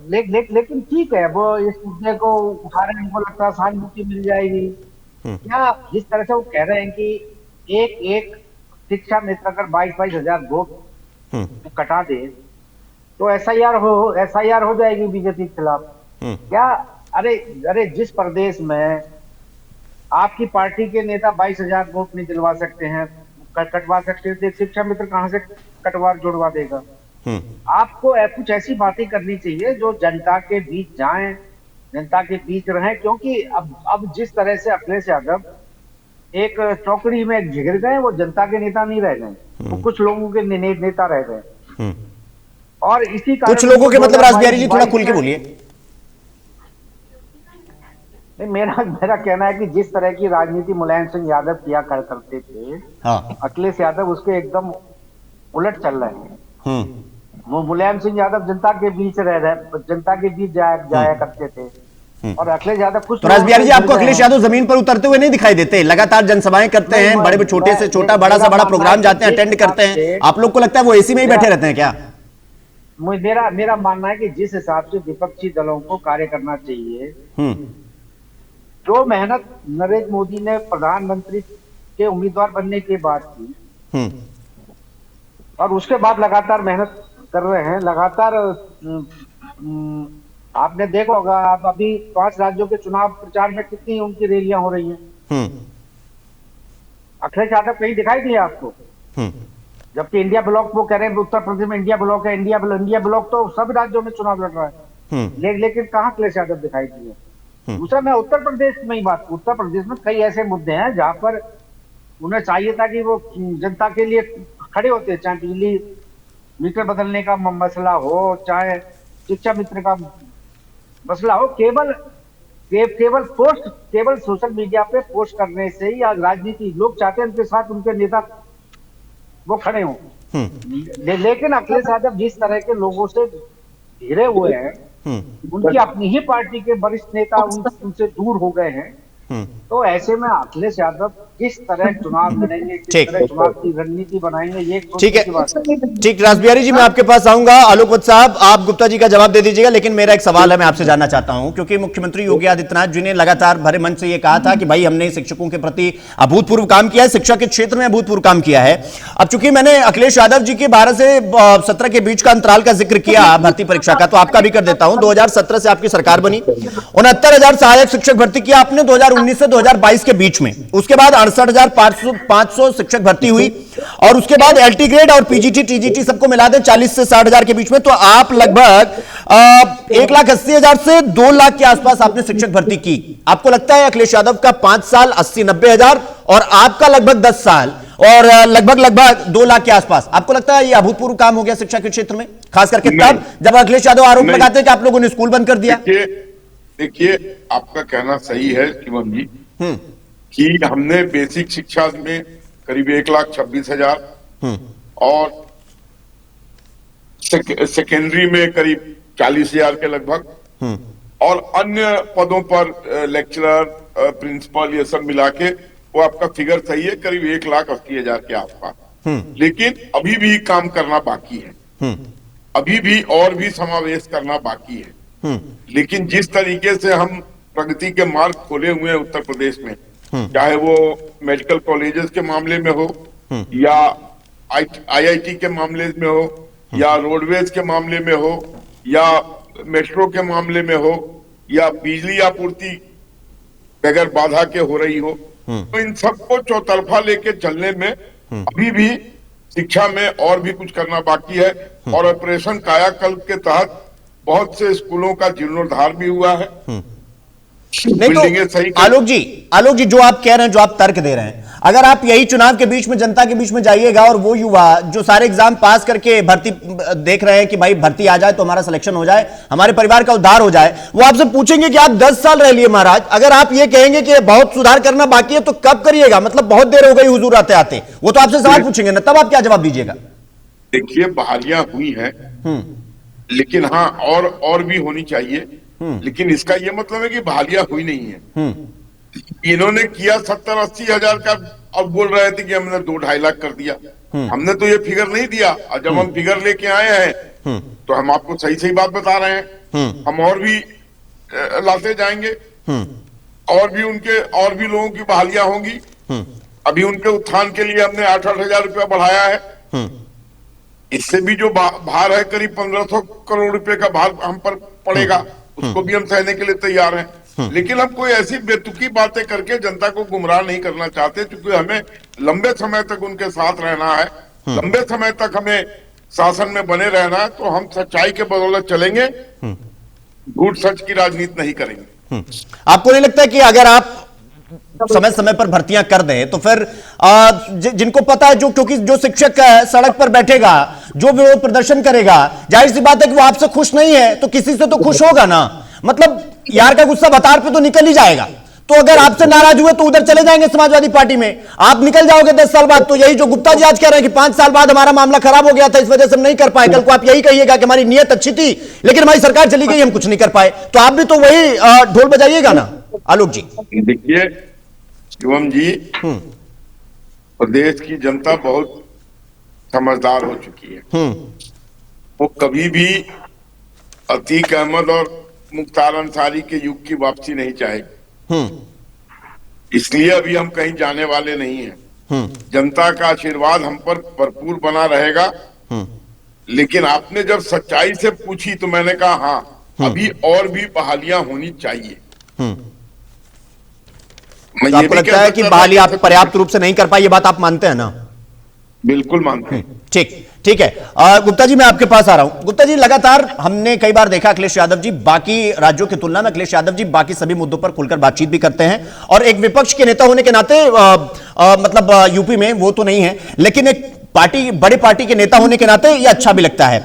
लेकिन ठीक है, वो इस मुद्दे को उठा रहे हैं, उनको लगता है सहानुभूति मिल जाएगी। क्या जिस तरह से वो कह रहे हैं कि एक शिक्षा मित्र अगर 22,000 वोट कटा दे तो एसआईआर हो जाएगी बीजेपी के खिलाफ। क्या अरे जिस प्रदेश में आपकी पार्टी के नेता 22,000 वोट नहीं दिलवा सकते हैं, कटवा सकते हैं, शिक्षा मित्र कहां से कटवा जुड़वा देगा। आपको कुछ ऐसी बातें करनी चाहिए जो जनता के बीच जाएं, जनता के बीच रहें, क्योंकि अब जिस तरह से अखिलेश यादव एक चौकड़ी में घिर गए, वो जनता के नेता नहीं रह गए, वो कुछ लोगों के नेता रह गए। और इसी कुछ लोगों के मतलब रासबिहारी जी थोड़ा खुल के बोलिए। मेरा कहना है कि जिस तरह की राजनीति मुलायम सिंह यादव किया करते थे, अखिलेश यादव उसके एकदम उलट चल रहे हैं। वो मुलायम सिंह यादव जनता के बीच जनता के बीच जाया करते थे, और अखिलेश यादव कुछ। तो रासबिहारी जी, आपको अखिलेश यादव जमीन पर उतरते हुए नहीं दिखाई देते? लगातार जनसभाएं करते हैं, बड़े छोटे से छोटा, बड़ा से बड़ा प्रोग्राम जाते हैं, अटेंड करते हैं, आप लोग को लगता है वो एसी में ही बैठे रहते हैं क्या? मेरा मानना है कि जिस हिसाब से विपक्षी दलों को कार्य करना चाहिए, जो मेहनत नरेंद्र मोदी ने प्रधानमंत्री के उम्मीदवार बनने के बाद की, और उसके बाद लगातार मेहनत कर रहे हैं, लगातार आपने देखा होगा, आप अभी 5 राज्यों के चुनाव प्रचार में कितनी उनकी रैलियां हो रही हैं। अखिलेश यादव कहीं दिखाई दिए आपको? जबकि इंडिया ब्लॉक, वो कह रहे हैं उत्तर प्रदेश में इंडिया ब्लॉक है, इंडिया ब्लॉक तो सभी राज्यों में चुनाव लड़ रहा है, लेकिन कहाँ अखिलेश यादव दिखाई दिए? दूसरा, मैं उत्तर प्रदेश में ही बात, उत्तर प्रदेश में कई ऐसे मुद्दे हैं जहां पर उन्हें चाहिए था कि वो जनता के लिए खड़े होते, चाहे बिजली मीटर बदलने का मसला हो, चाहे शिक्षा मित्र का मसला हो, केवल सोशल मीडिया पे पोस्ट करने से ही आज राजनीति, लोग चाहते हैं उनके साथ उनके नेता वो खड़े हों। लेकिन अखिलेश यादव जिस तरह के लोगों से घिरे हुए हैं, उनकी अपनी ही पार्टी के वरिष्ठ नेता उनसे दूर हो गए हैं, तो ऐसे में अखिलेश यादव किस तरह चुनाव लड़ेंगे, किस तरह चुनाव की रणनीति बनाएंगे, ये ठीक है। ठीक, रासबिहारी जी, मैं आपके पास आऊंगा। आलोक साहब, आप गुप्ता जी का जवाब दे दीजिएगा, लेकिन मेरा एक सवाल है, मैं आपसे जानना चाहता हूं, क्योंकि मुख्यमंत्री योगी आदित्यनाथ जी ने लगातार भरे मन से यह कहा था कि भाई हमने शिक्षकों के प्रति अभूतपूर्व काम किया है, शिक्षा के क्षेत्र में अभूतपूर्व काम किया है। अब चूंकि मैंने अखिलेश यादव जी के 12 से 17 के बीच का अंतराल का जिक्र किया भर्ती परीक्षा का, तो आपका भी कर देता हूं। 2017 से आपकी सरकार बनी, 69,000 सहायक शिक्षक भर्ती किया आपने 2019 से 2022 के बीच में। उसके बाद 68,500 शिक्षक भर्ती हुई, और उसके बाद एलटी ग्रेड और पीजीटी टीजीटी सबको मिला दें 40 से 60,000 के बीच में, तो आप लगभग 1,80,000 से 2 लाख के आसपास आपने शिक्षक भर्ती की। आपको लगता है अखिलेश यादव का 5 साल 80-90 हजार और आपका लगभग 10 साल और लगभग 2 लाख के आसपास, आपको लगता है यह अभूतपूर्व काम हो गया शिक्षा के क्षेत्र में, खास करके तब जब अखिलेश यादव आरोप लगाते हैं कि आप लोगों ने स्कूल बंद कर दिया? देखिए आपका कहना सही है शिवम जी कि हमने बेसिक शिक्षा में करीब 1,26,000 और सेकेंडरी में करीब 40,000 के लगभग और अन्य पदों पर लेक्चरर, प्रिंसिपल, ये सब मिला के वो आपका फिगर सही है, करीब 1,80,000 के आसपास। लेकिन अभी भी काम करना बाकी है, अभी भी और भी समावेश करना बाकी है। लेकिन जिस तरीके से हम प्रगति के मार्ग खोले हुए हैं उत्तर प्रदेश में, चाहे वो मेडिकल कॉलेजेस के मामले में हो या IIT के मामले में हो या रोडवेज के मामले में हो या मेट्रो के मामले में हो या बिजली आपूर्ति बगैर बाधा के हो रही हो, तो इन सबको चौतरफा लेके चलने में अभी भी शिक्षा में और भी कुछ करना बाकी है। और ऑपरेशन कायाकल्प के तहत बहुत से स्कूलों का जीर्णोद्धार भी हुआ है। नहीं तो आलोक जी जो आप कह रहे हैं, जो आप तर्क दे रहे हैं, अगर आप यही चुनाव के बीच में जनता के बीच में जाइएगा और वो युवा जो सारे एग्जाम पास करके भर्ती देख रहे हैं कि भाई भर्ती आ जाए तो हमारा सिलेक्शन हो जाए, हमारे परिवार का उद्धार हो जाए, वो आपसे पूछेंगे कि आप 10 साल रह लिए महाराज, अगर आप ये कहेंगे कि बहुत सुधार करना बाकी है तो कब करिएगा, मतलब बहुत देर हो गई हुजूर आते आते, वो तो आपसे सवाल पूछेंगे ना, तब आप क्या जवाब दीजिएगा? देखिए बहालियां हुई हैं, लेकिन हाँ और भी होनी चाहिए। लेकिन इसका ये मतलब है कि बहालियां हुई नहीं है। इन्होंने किया 70-80 हजार का, अब बोल रहे थे कि हमने 2-2.5 लाख कर दिया। हमने तो ये फिगर नहीं दिया, और जब हम फिगर लेके आए हैं तो हम आपको सही सही बात बता रहे हैं। हम और भी लाते जाएंगे, और भी लोगों की बहालियां होंगी। अभी उनके उत्थान के लिए हमने 8-8 हजार रुपया बढ़ाया है। इससे भी जो भार है करीब 1,500 करोड़ रुपए का भार हम पर पड़ेगा, उसको भी हम सहने के लिए तैयार हैं। लेकिन हम कोई ऐसी बेतुकी बातें करके जनता को गुमराह नहीं करना चाहते, क्योंकि हमें लंबे समय तक उनके साथ रहना है, लंबे समय तक हमें शासन में बने रहना है। तो हम सच्चाई के बदौलत चलेंगे, झूठ सच की राजनीति नहीं करेंगे। आपको नहीं लगता कि अगर आप समय समय पर भर्तियां कर दें तो फिर जिनको पता है, क्योंकि जो शिक्षक सड़क पर बैठेगा, जो विरोध प्रदर्शन करेगा, जाहिर सी बात है कि वो आपसे खुश नहीं है तो किसी से तो खुश होगा ना, मतलब यार का गुस्सा बतार पे तो निकल ही जाएगा। तो अगर आपसे नाराज हुए तो उधर चले जाएंगे समाजवादी पार्टी में, आप निकल जाओगे 10 साल बाद। तो यही जो गुप्ता जी आज कह रहे हैं कि 5 साल बाद हमारा मामला खराब हो गया था, इस वजह से हम नहीं कर पाए, कल को आप यही कहिएगा कि हमारी नीयत अच्छी थी लेकिन हमारी सरकार चली गई, हम कुछ नहीं कर पाए, तो आप भी तो वही ढोल बजाइएगा ना आलोक जी। देखिए शिवम जी, प्रदेश की जनता बहुत समझदार हो चुकी है। वो कभी भी अतीक अहमद और मुख्तार अंसारी के युग की वापसी नहीं चाहेगी। इसलिए अभी हम कहीं जाने वाले नहीं हैं। जनता का आशीर्वाद हम पर भरपूर बना रहेगा। लेकिन आपने जब सच्चाई से पूछी तो मैंने कहा हाँ, अभी और भी बहालियां होनी चाहिए। तो आपको लगता है कि बहाली आप पर्याप्त रूप से नहीं कर पाई, ये बात आप मानते हैं ना? बिल्कुल मानते हैं। ठीक है। गुप्ता जी मैं आपके पास आ रहा हूं। गुप्ता जी, लगातार हमने कई बार देखा अखिलेश यादव जी बाकी राज्यों की तुलना में अखिलेश यादव जी बाकी सभी मुद्दों पर खुलकर बातचीत भी करते हैं, और एक विपक्ष के नेता होने के नाते मतलब यूपी में वो तो नहीं है, लेकिन एक बड़े पार्टी के नेता होने के नाते ये अच्छा भी लगता है।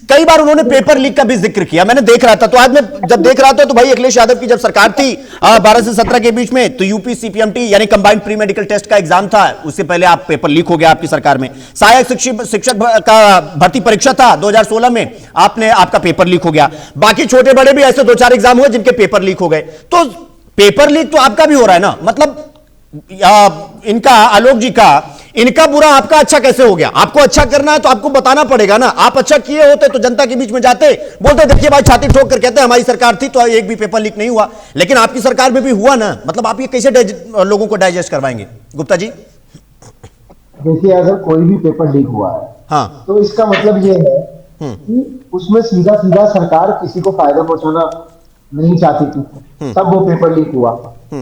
कई बार उन्होंने पेपर लीक का भी जिक्र किया, मैंने देख रहा था, तो आज मैं जब देख रहा था तो भाई अखिलेश यादव की जब सरकार थी 12 से 17 के बीच में, तो यूपी CPMT यानी कंबाइंड प्री मेडिकल टेस्ट का एग्जाम था, उससे पहले आप पेपर लीक हो गया आपकी सरकार में। सहायक शिक्षक का भर्ती परीक्षा था 2016 में, आपका पेपर लीक हो गया। बाकी छोटे बड़े भी ऐसे 2-4 एग्जाम हुए जिनके पेपर लीक हो गए। तो पेपर लीक तो आपका भी हो रहा है ना, मतलब इनका आलोक जी का, इनका बुरा आपका अच्छा कैसे हो गया? आपको अच्छा करना है तो आपको बताना पड़ेगा ना। आप अच्छा किए होते तो जनता के बीच में जाते, बोलते देखिए भाई, छाती ठोक कर कहते हमारी सरकार थी तो एक भी पेपर लीक नहीं हुआ, लेकिन आपकी सरकार में भी हुआ ना। मतलब आप ये कैसे लोगों को डाइजेस्ट करवाएंगे गुप्ता जी? देखिए, अगर कोई भी पेपर लीक हुआ है हाँ, तो इसका मतलब ये है कि उसमें सीधा सीधा सरकार किसी को फायदा पहुंचाना नहीं चाहती थी, तब वो पेपर लीक हुआ।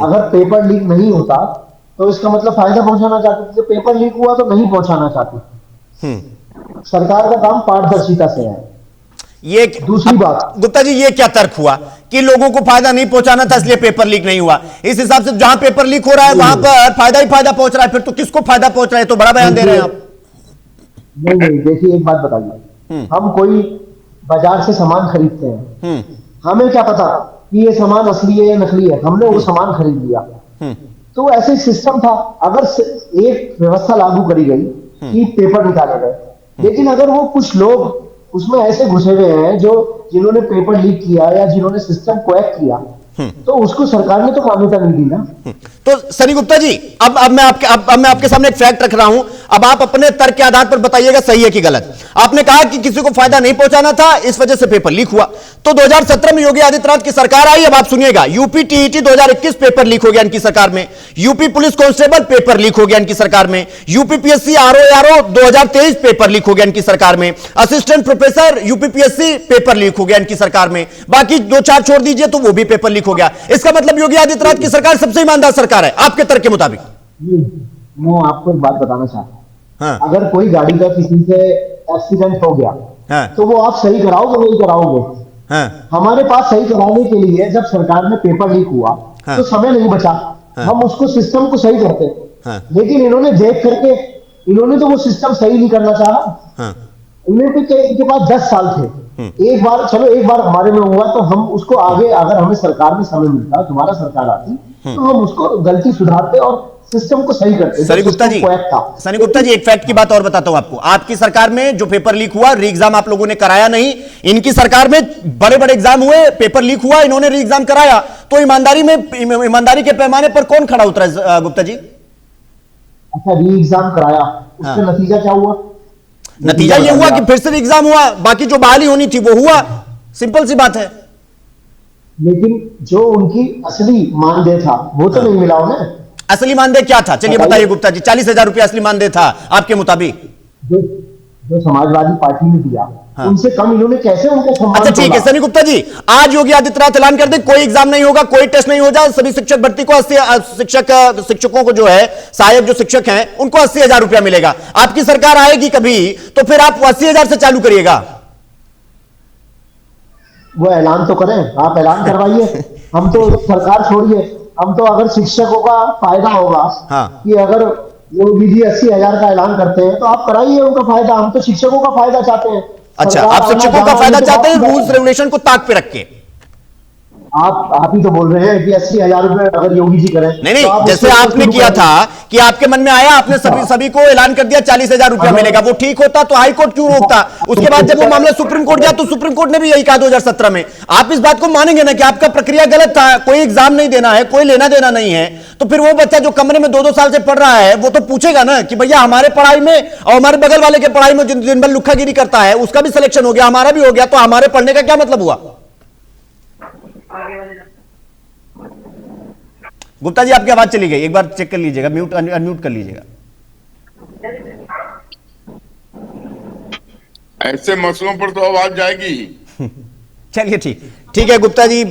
अगर पेपर लीक नहीं होता तो इसका मतलब फायदा पहुंचाना चाहती थी, पेपर लीक हुआ तो नहीं पहुंचाना चाहती। सरकार का काम पारदर्शिता से है। ये दूसरी बात, गुप्ता जी, ये क्या तर्क हुआ कि लोगों को फायदा नहीं पहुंचाना था इसलिए पेपर लीक नहीं हुआ? इस हिसाब से जहां पेपर लीक हो रहा है वहां पर फायदा ही फायदा पहुंच रहा है, फिर तो किसको फायदा पहुंच रहा है? तो बड़ा बयान दे रहे हैं आप। नहीं, देखिए एक बात बताइए, हम कोई बाजार से सामान खरीदते हैं, हमें क्या पता कि ये सामान असली है या नकली है? हमने वो सामान खरीद लिया, तो ऐसे सिस्टम था। अगर एक व्यवस्था लागू करी गई कि पेपर निकाले गए, लेकिन अगर वो कुछ लोग उसमें ऐसे घुसे हुए हैं जो जिन्होंने पेपर लीक किया या जिन्होंने सिस्टम को हैक किया, तो उसको सरकार ने तो मान्यता नहीं दी ना। तो सनी गुप्ता जी, अब मैं आपके सामने एक फैक्ट रख रहा हूं, अब आप अपने तर्क के आधार पर बताइएगा सही है कि गलत। आपने कहा कि किसी को फायदा नहीं पहुंचाना था, इस वजह से पेपर लीक हुआ। तो 2017 में योगी आदित्यनाथ की सरकार आई, अब आप सुनिएगा, यूपी टीईटी 2021 पेपर लीक हो गया इनकी सरकार में, UP police constable paper leak हो गया इनकी सरकार में, यूपीपीएससी आरओ 2023 पेपर लीक हो गया इनकी सरकार में, assistant professor UPPSC paper leak हो गया इनकी सरकार में, बाकी 2-4 छोड़ दीजिए तो वो भी पेपर लीक हो गया। इसका मतलब योगी आदित्यनाथ की सरकार सबसे ईमानदार सरकार है आपके तर्क के मुताबिक? मैं आपको एक बात बताना चाहता हूँ, हाँ। अगर कोई गाड़ी का किसी से एक्सीडेंट हो गया, हाँ। तो वो आप सही कराओगे नहीं कराओगे? हाँ। हमारे पास सही कराने के लिए जब सरकार में पेपर लीक हुआ, हाँ। तो समय नहीं बचा, हम उसको सिस्टम को सही करते, लेकिन इन्होंने देख करके इन्होंने तो वो सिस्टम सही नहीं करना चाहा। इनके पास 10 साल थे, एक बार हमारे में हुआ तो हम उसको आगे, अगर हमें सरकार में समय मिलता, दोबारा सरकार आती, तो हम उसको गलती सुधारते और सिस्टम को सही करते। सनी गुप्ता जी, एक फैक्ट की बात और बताता हूं आपको। आपकी सरकार में जो पेपर लीक हुआ, री एग्जाम आप लोगों ने कराया नहीं, इनकी सरकार में बड़े बड़े एग्जाम हुए, पेपर लीक हुआ, इन्होंने री एग्जाम कराया। तो ईमानदारी के पैमाने पर कौन खड़ा उतरा गुप्ता जी? अच्छा, री एग्जाम कराया, उसका नतीजा क्या हुआ? नतीजा ये हुआ कि फिर से एग्जाम हुआ, बाकी जो बहाली होनी थी वो हुआ, सिंपल सी बात है। लेकिन जो उनकी असली मानदेय था वो तो नहीं मिला उन्हें। असली मानदेय क्या था? चलिए बताइए गुप्ता जी, 40,000 रुपया असली मानदेय था आपके मुताबिक? जो समाजवादी पार्टी ने दिया, उनसे कम इन्होंने कैसे उनका सम्मान? अच्छा ठीक है सनी गुप्ता जी, आज योगी आदित्यनाथ ऐलान कर दे कोई एग्जाम नहीं होगा, कोई टेस्ट नहीं होगा, सभी शिक्षक भर्ती को 80 शिक्षकों को जो है, सहायक जो शिक्षक हैं उनको 80,000 रुपया मिलेगा। आपकी सरकार आएगी कभी तो फिर आप 80,000 से चालू करिएगा। वो ऐलान तो करें, आप ऐलान करवाइए। हम तो सरकार छोड़िए, हम तो अगर शिक्षकों का फायदा होगा, कि अगर योगी जी 80,000 का ऐलान करते हैं तो आप कराइए उनका फायदा, हम तो शिक्षकों का फायदा चाहते हैं। अच्छा, आप शिक्षकों का फायदा चाहते हैं रूल्स रेगुलेशन को ताक पे रख के? आप ही तो बोल रहे हैं कि 80,000 रुपए अगर योगी जी करें। नहीं, तो जैसे आपने किया था कि आपके मन में आया, आपने सभी को ऐलान कर दिया 40,000 रुपया मिलेगा, वो ठीक होता तो हाईकोर्ट क्यों रोकता? उसके बाद जब वो मामला सुप्रीम कोर्ट गया तो सुप्रीम कोर्ट ने भी यही कहा 2017 में। आप इस बात को मानेंगे ना कि आपका प्रक्रिया गलत था, कोई एग्जाम नहीं देना है, कोई लेना देना नहीं है, तो फिर वो बच्चा जो कमरे में 2-2 साल से पढ़ रहा है वो तो पूछेगा ना कि भैया हमारे पढ़ाई में और हमारे बगल वाले के पढ़ाई में दिन भर लुक्खागिरी करता है, उसका भी सिलेक्शन हो गया, हमारा भी हो गया, तो हमारे पढ़ने का क्या मतलब हुआ? गुप्ता जी आपकी आवाज चली गई, एक बार चेक कर लीजिएगा, म्यूट अनम्यूट कर लीजिएगा। ऐसे मसलों पर तो आवाज जाएगी। चलिए ठीक है गुप्ता जी,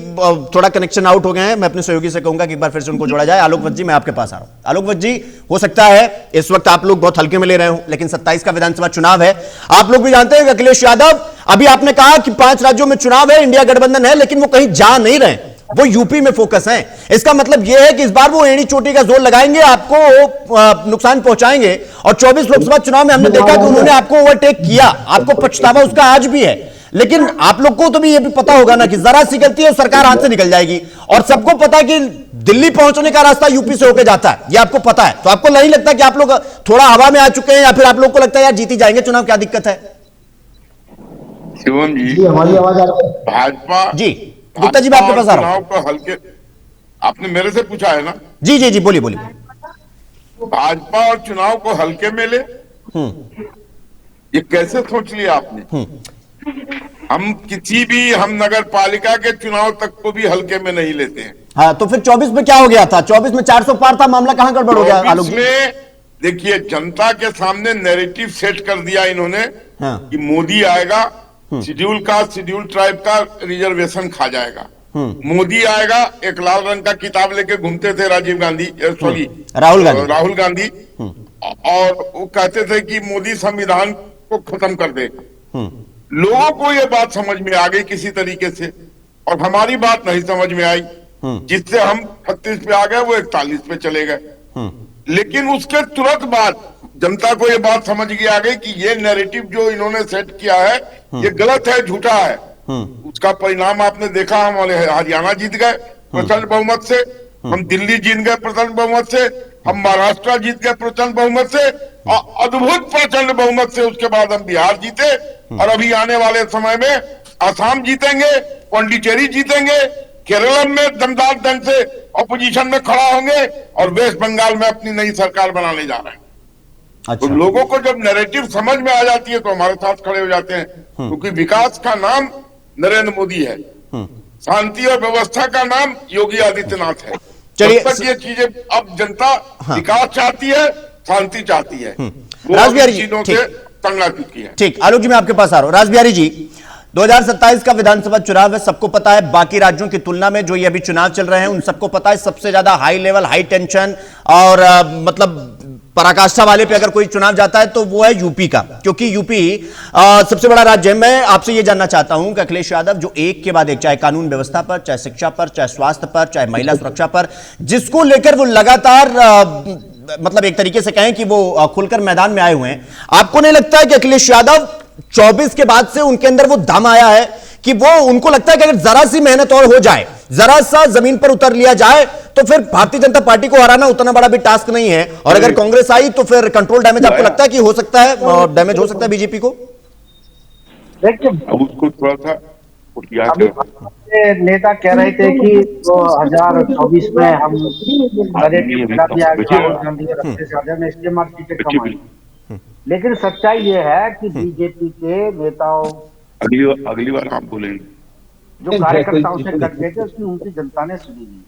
थोड़ा कनेक्शन आउट हो गए हैं, मैं अपने सहयोगी से कहूंगा कि एक बार फिर से उनको जोड़ा जाए। आलोक वत्स जी, मैं आपके पास आ रहा हूं। आलोक वत्स जी, हो सकता है इस वक्त आप लोग बहुत हल्के में ले रहे हो, लेकिन 27 का विधानसभा चुनाव है। आप लोग भी जानते हैं कि अखिलेश यादव, अभी आपने कहा कि 5 राज्यों में चुनाव है, इंडिया गठबंधन है, लेकिन वो कहीं जा नहीं रहे, वो यूपी में फोकस है। इसका मतलब यह है कि इस बार वो एड़ी चोटी का जोर लगाएंगे, आपको नुकसान पहुंचाएंगे। और 24 लोकसभा चुनाव में हमने देखा कि उन्होंने आपको ओवरटेक किया, आपको पछतावा उसका आज भी है। लेकिन आप लोग को तो भी ये भी पता होगा ना कि जरा सी गलती है और सरकार हाथ से निकल जाएगी, और सबको पता है कि दिल्ली पहुंचने का रास्ता यूपी से होकर जाता है, ये आपको पता है। तो आपको नहीं लगता कि आप लोग थोड़ा हवा में आ चुके हैं, या फिर आप लोग को लगता है यार जीती जाएंगे चुनाव, क्या दिक्कत है? शिवम जी, हमारी आवाज आ रही है? भाजपा जी गुप्ता जी, मैं आपके पास आ रहा हूं। चुनाव को हल्के, आपने मेरे से पूछा है ना? जी बोलिए। भाजपा और चुनाव को हल्के में ले, ये कैसे सोच लिया आपने? हम नगर पालिका के चुनाव तक को भी हल्के में नहीं लेते हैं। हाँ, तो फिर 24 में क्या हो गया था? 24 में 400 पार था, मामला कहां गड़बड़ हो गया आलोक जी? देखिए, जनता के सामने नैरेटिव सेट कर दिया इन्होंने, कि मोदी आएगा, शेड्यूल कास्ट शेड्यूल ट्राइब का रिजर्वेशन खा जाएगा। मोदी आएगा, एक लाल रंग का किताब लेके घूमते थे राहुल गांधी, और वो कहते थे कि मोदी संविधान को खत्म कर देगा। लोगों को ये बात समझ में आ गई किसी तरीके से, और हमारी बात नहीं समझ में आई, जिससे हम 36 पे आ गए, वो 41 पे चले गए। लेकिन उसके तुरंत बाद जनता को ये बात समझ में आ गई कि ये नैरेटिव जो इन्होंने सेट किया है ये गलत है, झूठा है। उसका परिणाम आपने देखा, हम हरियाणा जीत गए प्रचंड बहुमत से, हम दिल्ली जीत गए प्रचंड बहुमत से, हम महाराष्ट्र जीत गए प्रचंड बहुमत से, और अद्भुत प्रचंड बहुमत से उसके बाद हम बिहार जीते, और अभी आने वाले समय में असम जीतेंगे, पांडिचेरी जीतेंगे, केरल में दमदार ढंग से ऑपोजिशन में खड़ा होंगे, और वेस्ट बंगाल में अपनी नई सरकार बनाने जा रहे हैं। अच्छा। तो लोगों को जब नैरेटिव समझ में आ जाती है तो हमारे साथ खड़े हो जाते हैं, क्योंकि विकास का नाम नरेंद्र मोदी है, शांति और व्यवस्था का नाम योगी आदित्यनाथ है। चलिए, जब तक ये चीजें, अब जनता विकास चाहती है, शांति चाहती है, वो रासबिहारी जी, चीजों से तंग आ चुकी है। ठीक, आलोक जी मैं आपके पास आ रहा हूं। रासबिहारी जी, 2027 का विधानसभा चुनाव है, सबको पता है, बाकी राज्यों की तुलना में जो ये अभी चुनाव चल रहे हैं उन सबको पता है, सबसे ज्यादा हाई लेवल, हाई टेंशन और मतलब पराकाष्ठा वाले पे अगर कोई चुनाव जाता है तो वो है यूपी का, क्योंकि यूपी सबसे बड़ा राज्य है। मैं आपसे ये जानना चाहता हूं कि अखिलेश यादव जो एक के बाद एक, चाहे कानून व्यवस्था पर, चाहे शिक्षा पर, चाहे स्वास्थ्य पर, चाहे महिला सुरक्षा पर, जिसको लेकर वो लगातार मतलब एक तरीके से कहें कि वो खुलकर मैदान में आए हुए हैं, आपको नहीं लगता है कि अखिलेश यादव 24 के बाद से उनके अंदर वो दम आया है कि वो, उनको लगता है कि अगर जरा सी मेहनत और हो जाए, जरा सा जमीन पर उतर लिया जाए तो फिर भारतीय जनता पार्टी को हराना उतना बड़ा भी टास्क नहीं है, और अगर कांग्रेस आई तो फिर कंट्रोल डैमेज आपको लगता है कि हो सकता है, डैमेज हो सकता है बीजेपी को? देखिए, अब उसको थोड़ा सा नेता कह रहे थे कि 2024 में हम राहुल गांधी और अखिलेश यादव ने इसके मार्ग सीटें कमाई, लेकिन सच्चाई ये है कि बीजेपी के नेताओं, अगली बार आप बोलेंगे, जो कार्यकर्ताओं से कट गए थे उसकी उनकी जनता ने सुनी नहीं।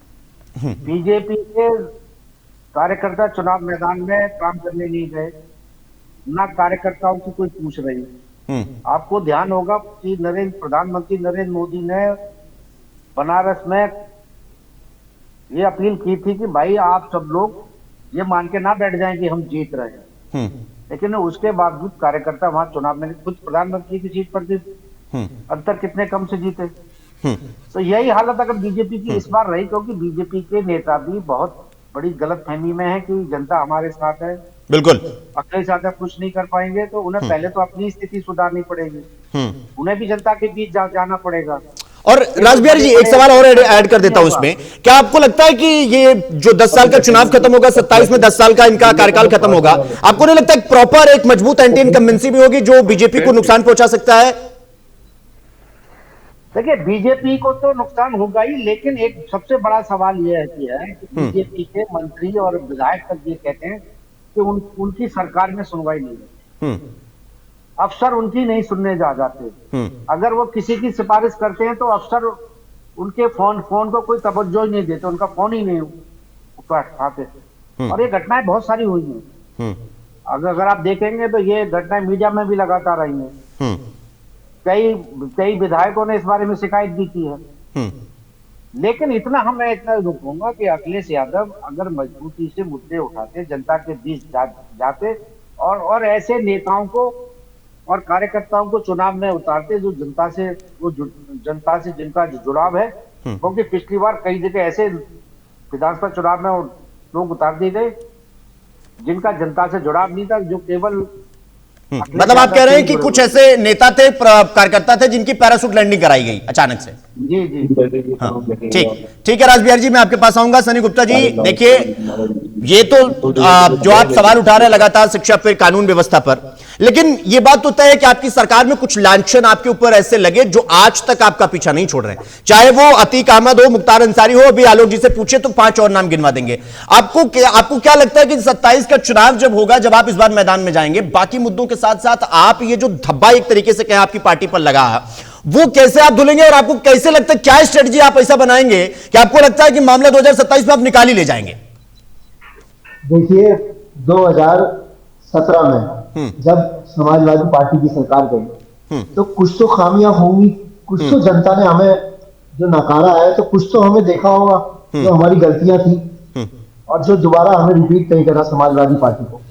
बीजेपी के कार्यकर्ता चुनाव मैदान में काम करने नहीं गए, ना कार्यकर्ताओं की कोई पूछ रही। आपको ध्यान होगा कि प्रधानमंत्री नरेंद्र मोदी ने बनारस में ये अपील की थी कि भाई आप सब लोग ये मान के ना बैठ जाएं कि हम जीत रहे हैं, लेकिन उसके बावजूद कार्यकर्ता वहां चुनाव में, खुद प्रधानमंत्री की सीट पर भी अंतर कितने कम से जीते। तो यही हालत अगर बीजेपी की इस बार रही, क्योंकि बीजेपी के नेता भी बहुत बड़ी गलतफहमी में है कि जनता हमारे साथ है, बिल्कुल अखिलेश यादव कुछ नहीं कर पाएंगे, तो उन्हें पहले तो अपनी स्थिति सुधारनी पड़ेगी, उन्हें भी जनता के बीच जाना पड़ेगा। और रासबिहारी जी, एक सवाल और ऐड कर देता हूं इसमें, क्या आपको लगता है कि ये जो 10 साल का चुनाव खत्म होगा, 27 में 10 साल का इनका कार्यकाल खत्म होगा, आपको नहीं लगता एक प्रॉपर, एक मजबूत एंटी इनकम्बेंसी भी होगी जो बीजेपी को नुकसान पहुंचा सकता है? देखिए, बीजेपी को तो नुकसान होगा ही, लेकिन एक सबसे बड़ा सवाल यह है कि बीजेपी के मंत्री और विधायक तक ये कहते हैं कि उनकी सरकार में सुनवाई नहीं है, अफसर उनकी नहीं सुनने जाते। अगर वो किसी की सिफारिश करते हैं तो अफसर उनके फोन को कोई तवज्जो ही नहीं देते, उनका फोन ही नहीं उठाते, और ये घटनाएं बहुत सारी हुई हैं। अगर आप देखेंगे तो ये घटनाएं मीडिया में भी लगातार आई हैं। कई विधायकों ने इस बारे में शिकायत भी की है। लेकिन मैं इतना रुकूंगा कि अखिलेश यादव अगर मजबूती से मुद्दे उठाते, जनता के बीच जाते और ऐसे नेताओं को और कार्यकर्ताओं को चुनाव में उतारते जो जनता से जिनका जुड़ाव है, क्योंकि पिछली बार कई जगह ऐसे विधानसभा चुनाव में लोग उतार दिए गए जिनका जनता से जुड़ाव नहीं था, जो केवल मतलब आप कह रहे हैं कि कुछ ऐसे नेता थे, कार्यकर्ता थे जिनकी पैराशूट लैंडिंग कराई गई अचानक से? जी। हाँ, ठीक है रासबिहारी जी, मैं आपके पास आऊंगा। सनी गुप्ता जी, देखिए ये तो जो आप सवाल उठा रहे हैं लगातार शिक्षा पर, कानून व्यवस्था पर, लेकिन ये बात तो तय है कि आपकी सरकार में कुछ लांछन आपके ऊपर ऐसे लगे जो आज तक आपका पीछा नहीं छोड़ रहे हैं, चाहे वो अतीक अहमद हो, मुख्तार अंसारी हो, अभी आलोक जी से पूछे तो 5 और नाम गिनवा देंगे। आपको क्या लगता है कि 27 का चुनाव जब होगा, जब आप इस बार मैदान में जाएंगे, बाकी मुद्दों के साथ साथ आप ये जो धब्बा एक तरीके से कहें आपकी पार्टी पर लगा, वो कैसे आप धुलेंगे, और आपको कैसे लगता है, क्या स्ट्रेटजी आप ऐसा बनाएंगे कि आपको लगता है कि मामला 2027 में आप निकाल ही ले जाएंगे? देखिए, 2017 में जब समाजवादी पार्टी की सरकार गई तो कुछ तो खामियां होंगी, कुछ तो जनता ने हमें जो नकारा है, तो कुछ तो हमें देखा होगा जो हमारी गलतियां थी और जो दोबारा हमें रिपीट नहीं करना समाजवादी पार्टी को।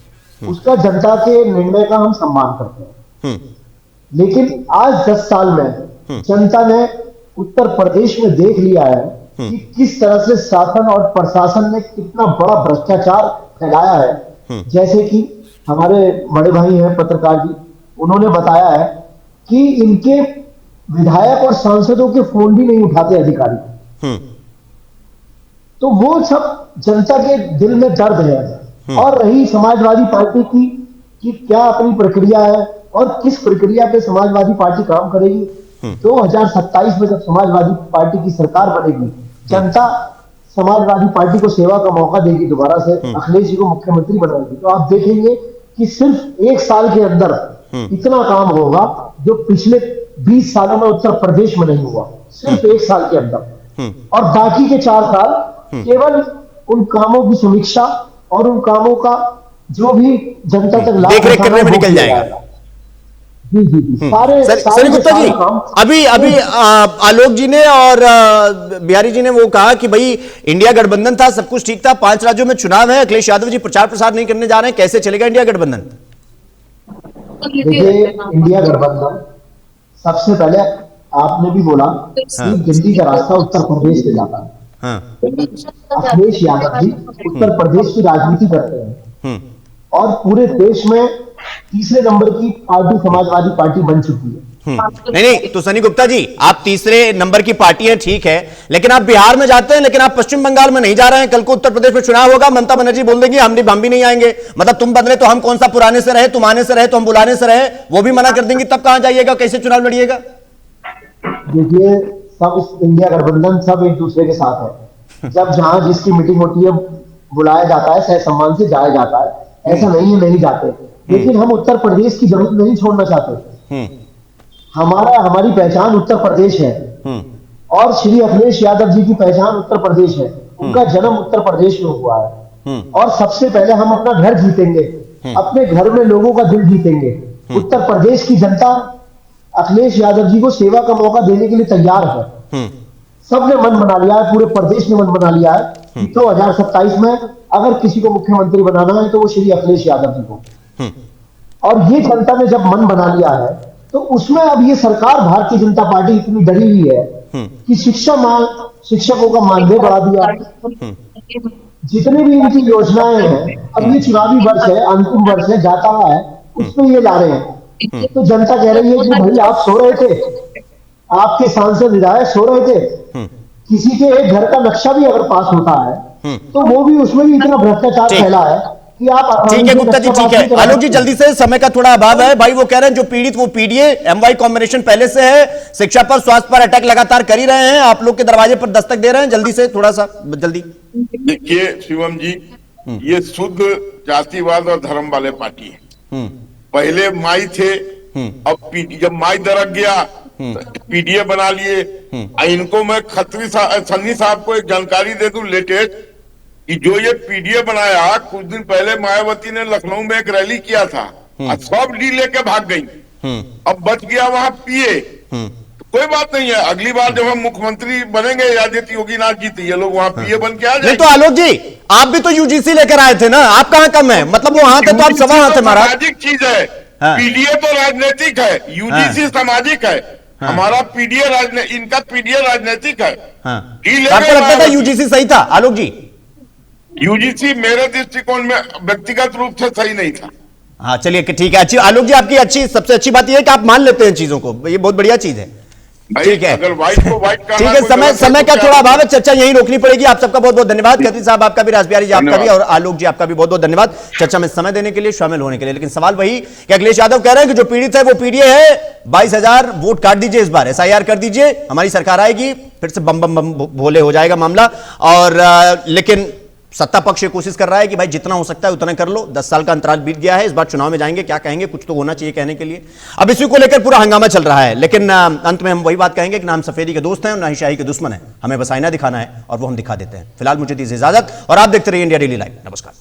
उसका जनता के निर्णय का हम सम्मान करते हैं। लेकिन आज 10 साल में जनता ने उत्तर प्रदेश में देख लिया है कि किस तरह से शासन और प्रशासन ने कितना बड़ा भ्रष्टाचार फैलाया है। जैसे कि हमारे बड़े भाई हैं पत्रकार जी, उन्होंने बताया है कि इनके विधायक और सांसदों के फोन भी नहीं उठाते अधिकारी। तो वो सब जनता के दिल में दर्द है। और रही समाजवादी पार्टी की कि क्या अपनी प्रक्रिया है और किस प्रक्रिया पे समाजवादी पार्टी काम करेगी। 2027 में जब समाजवादी पार्टी की सरकार बनेगी, जनता समाजवादी पार्टी को सेवा का मौका देगी, दोबारा से अखिलेश जी को मुख्यमंत्री बनाएगी, तो आप देखेंगे कि सिर्फ 1 साल के अंदर इतना काम होगा जो पिछले 20 सालों में उत्तर प्रदेश में नहीं हुआ, सिर्फ 1 साल के अंदर। और बाकी के 4 साल केवल उन कामों की समीक्षा और उन कामों का जो भी जनता तक लाभ देखरेख करने में निकल जाएगा। जी सारे सनी गुप्ता जी, अभी आलोक जी ने और बिहारी जी ने वो कहा कि भाई इंडिया गठबंधन था, सब कुछ ठीक था, 5 राज्यों में चुनाव है, अखिलेश यादव जी प्रचार प्रसार नहीं करने जा रहे हैं, कैसे चलेगा इंडिया गठबंधन? देखिए, इंडिया गठबंधन सबसे पहले आपने भी बोला कि दिल्ली का रास्ता उत्तर प्रदेश से जाता है। अखिलेश यादव जी उत्तर प्रदेश की राजनीति करते हैं और पूरे देश में तीसरे नंबर की पार्टी समाजवादी पार्टी बन चुकी है। नहीं, तो सनी गुप्ता जी, आप तीसरे नंबर की पार्टी है, ठीक है, लेकिन आप बिहार में जाते हैं, लेकिन आप पश्चिम बंगाल में नहीं जा रहे हैं। कल को उत्तर प्रदेश में चुनाव होगा, ममता बनर्जी बोल देंगी हम भी नहीं आएंगे, मतलब तुम बदले तो हम कौन सा, पुराने से रहे, तुम आने से रहे तो हम बुलाने से रहे, वो भी मना कर देंगी, तब कहां जाइएगा, कैसे चुनाव लड़िएगा? देखिए, सब इंडिया गठबंधन सब एक दूसरे के साथ है। जब जहां जिसकी मीटिंग होती है बुलाया जाता है, सह सम्मान से जाया जाता है, ऐसा नहीं है नहीं जाते। लेकिन हम उत्तर प्रदेश की जमीन नहीं छोड़ना चाहते। हमारी पहचान उत्तर प्रदेश है और श्री अखिलेश यादव जी की पहचान उत्तर प्रदेश है। उनका जन्म उत्तर प्रदेश में हुआ है और सबसे पहले हम अपना घर जीतेंगे, अपने घर में लोगों का दिल जीतेंगे। उत्तर प्रदेश की जनता अखिलेश यादव जी को सेवा का मौका देने के लिए तैयार है। सबने मन बना लिया है, पूरे प्रदेश ने मन बना लिया है कि 2027 में अगर किसी को मुख्यमंत्री बनाना है तो वो श्री अखिलेश यादव जी को। और ये जनता ने जब मन बना लिया है तो उसमें अब ये सरकार भारतीय जनता पार्टी इतनी डरी हुई है कि शिक्षकों का मानदेय बढ़ा दिया। जितनी भी इनकी योजनाएं हैं, अब ये चुनावी वर्ष है, अंतिम वर्ष है, जाता हुआ है, उसमें ये ला रहे हैं। तो जनता कह रही है कि भाई आप सो रहे थे, आपके सांसद विधायक सो रहे थे, किसी के एक घर का नक्शा भी अगर पास होता है तो वो भी उसमें भी इतना भ्रष्टाचार फैला है कि आप। ठीक है गुप्ता जी, ठीक है। आलोक जी, जल्दी से, समय का थोड़ा अभाव है भाई। वो कह रहे हैं जो पीड़ित वो पीडीए एमवाई कॉम्बिनेशन पहले से है, शिक्षा पर, स्वास्थ्य पर अटैक लगातार कर ही रहे हैं, आप लोग के दरवाजे पर दस्तक दे रहे हैं, जल्दी से, थोड़ा सा जल्दी। देखिए शिवम जी, ये शुद्ध जातिवाद और धर्म वाले पार्टी है। पहले माई थे, अब जब माई दरक गया पीडीए बना लिए। इनको मैं खत्री सन्नी साहब को एक जानकारी दे दूं लेटेस्ट, कि जो ये पीडीए बनाया, कुछ दिन पहले मायावती ने लखनऊ में एक रैली किया था और सब डी लेके भाग गई। अब बच गया वहां पीए। तो कोई बात नहीं है, अगली बार जब हम मुख्यमंत्री बनेंगे आदित्य योगीनाथ जी, तो ये लोग वहां पीए बन के आ जाएंगे। तो आलोक जी, आप भी तो यूजीसी लेकर आए थे ना, आप कहां कम है, मतलब वो वहां थे तो आप सवा हाथ थे महाराज। सामाजिक चीज है, पीडीए तो राजनीतिक है, यूजीसी सामाजिक है। हमारा पीडीए इनका पीडीए राजनीतिक है। आपको लगता था यूजीसी सही था आलोक जी? यूजीसी मेरे दृष्टिकोण में व्यक्तिगत रूप से सही नहीं था। हाँ चलिए ठीक है, अच्छी आलोक जी, आपकी सबसे अच्छी बात यह है कि आप मान लेते हैं चीजों को, ये बहुत बढ़िया चीज है। ठीक है, अगर व्हाइट को व्हाइट करना, ठीक है, समय का थोड़ा अभाव है, चर्चा यहीं रोकनी पड़ेगी। आप सबका बहुत बहुत धन्यवाद, खत्री साहब आपका भी, राजबिहारी जी आपका भी, और आलोक जी आपका भी बहुत बहुत धन्यवाद चर्चा में समय देने के लिए, शामिल होने के लिए। लेकिन सवाल वही कि अखिलेश यादव कह रहे हैं कि जो पीड़ित है वो पीडीए है, 22,000 वोट काट दीजिए, इस बार एसआईआर कर दीजिए, हमारी सरकार आएगी, फिर से बम बम बम भोले हो जाएगा मामला। और लेकिन सत्ता पक्ष ये कोशिश कर रहा है कि भाई जितना हो सकता है उतना कर लो, 10 साल का अंतराल बीत गया है, इस बार चुनाव में जाएंगे, क्या कहेंगे, कुछ तो होना चाहिए कहने के लिए। अब इसी को लेकर पूरा हंगामा चल रहा है, लेकिन अंत में हम वही बात कहेंगे कि ना हम सफेदी के दोस्त हैं और ना ही शाही के दुश्मन हैं, हमें बस आईना दिखाना है और वो हम दिखा देते हैं। फिलहाल मुझे दीजिए इजाजत और आप देखते रहिए इंडिया डेली लाइव। नमस्कार।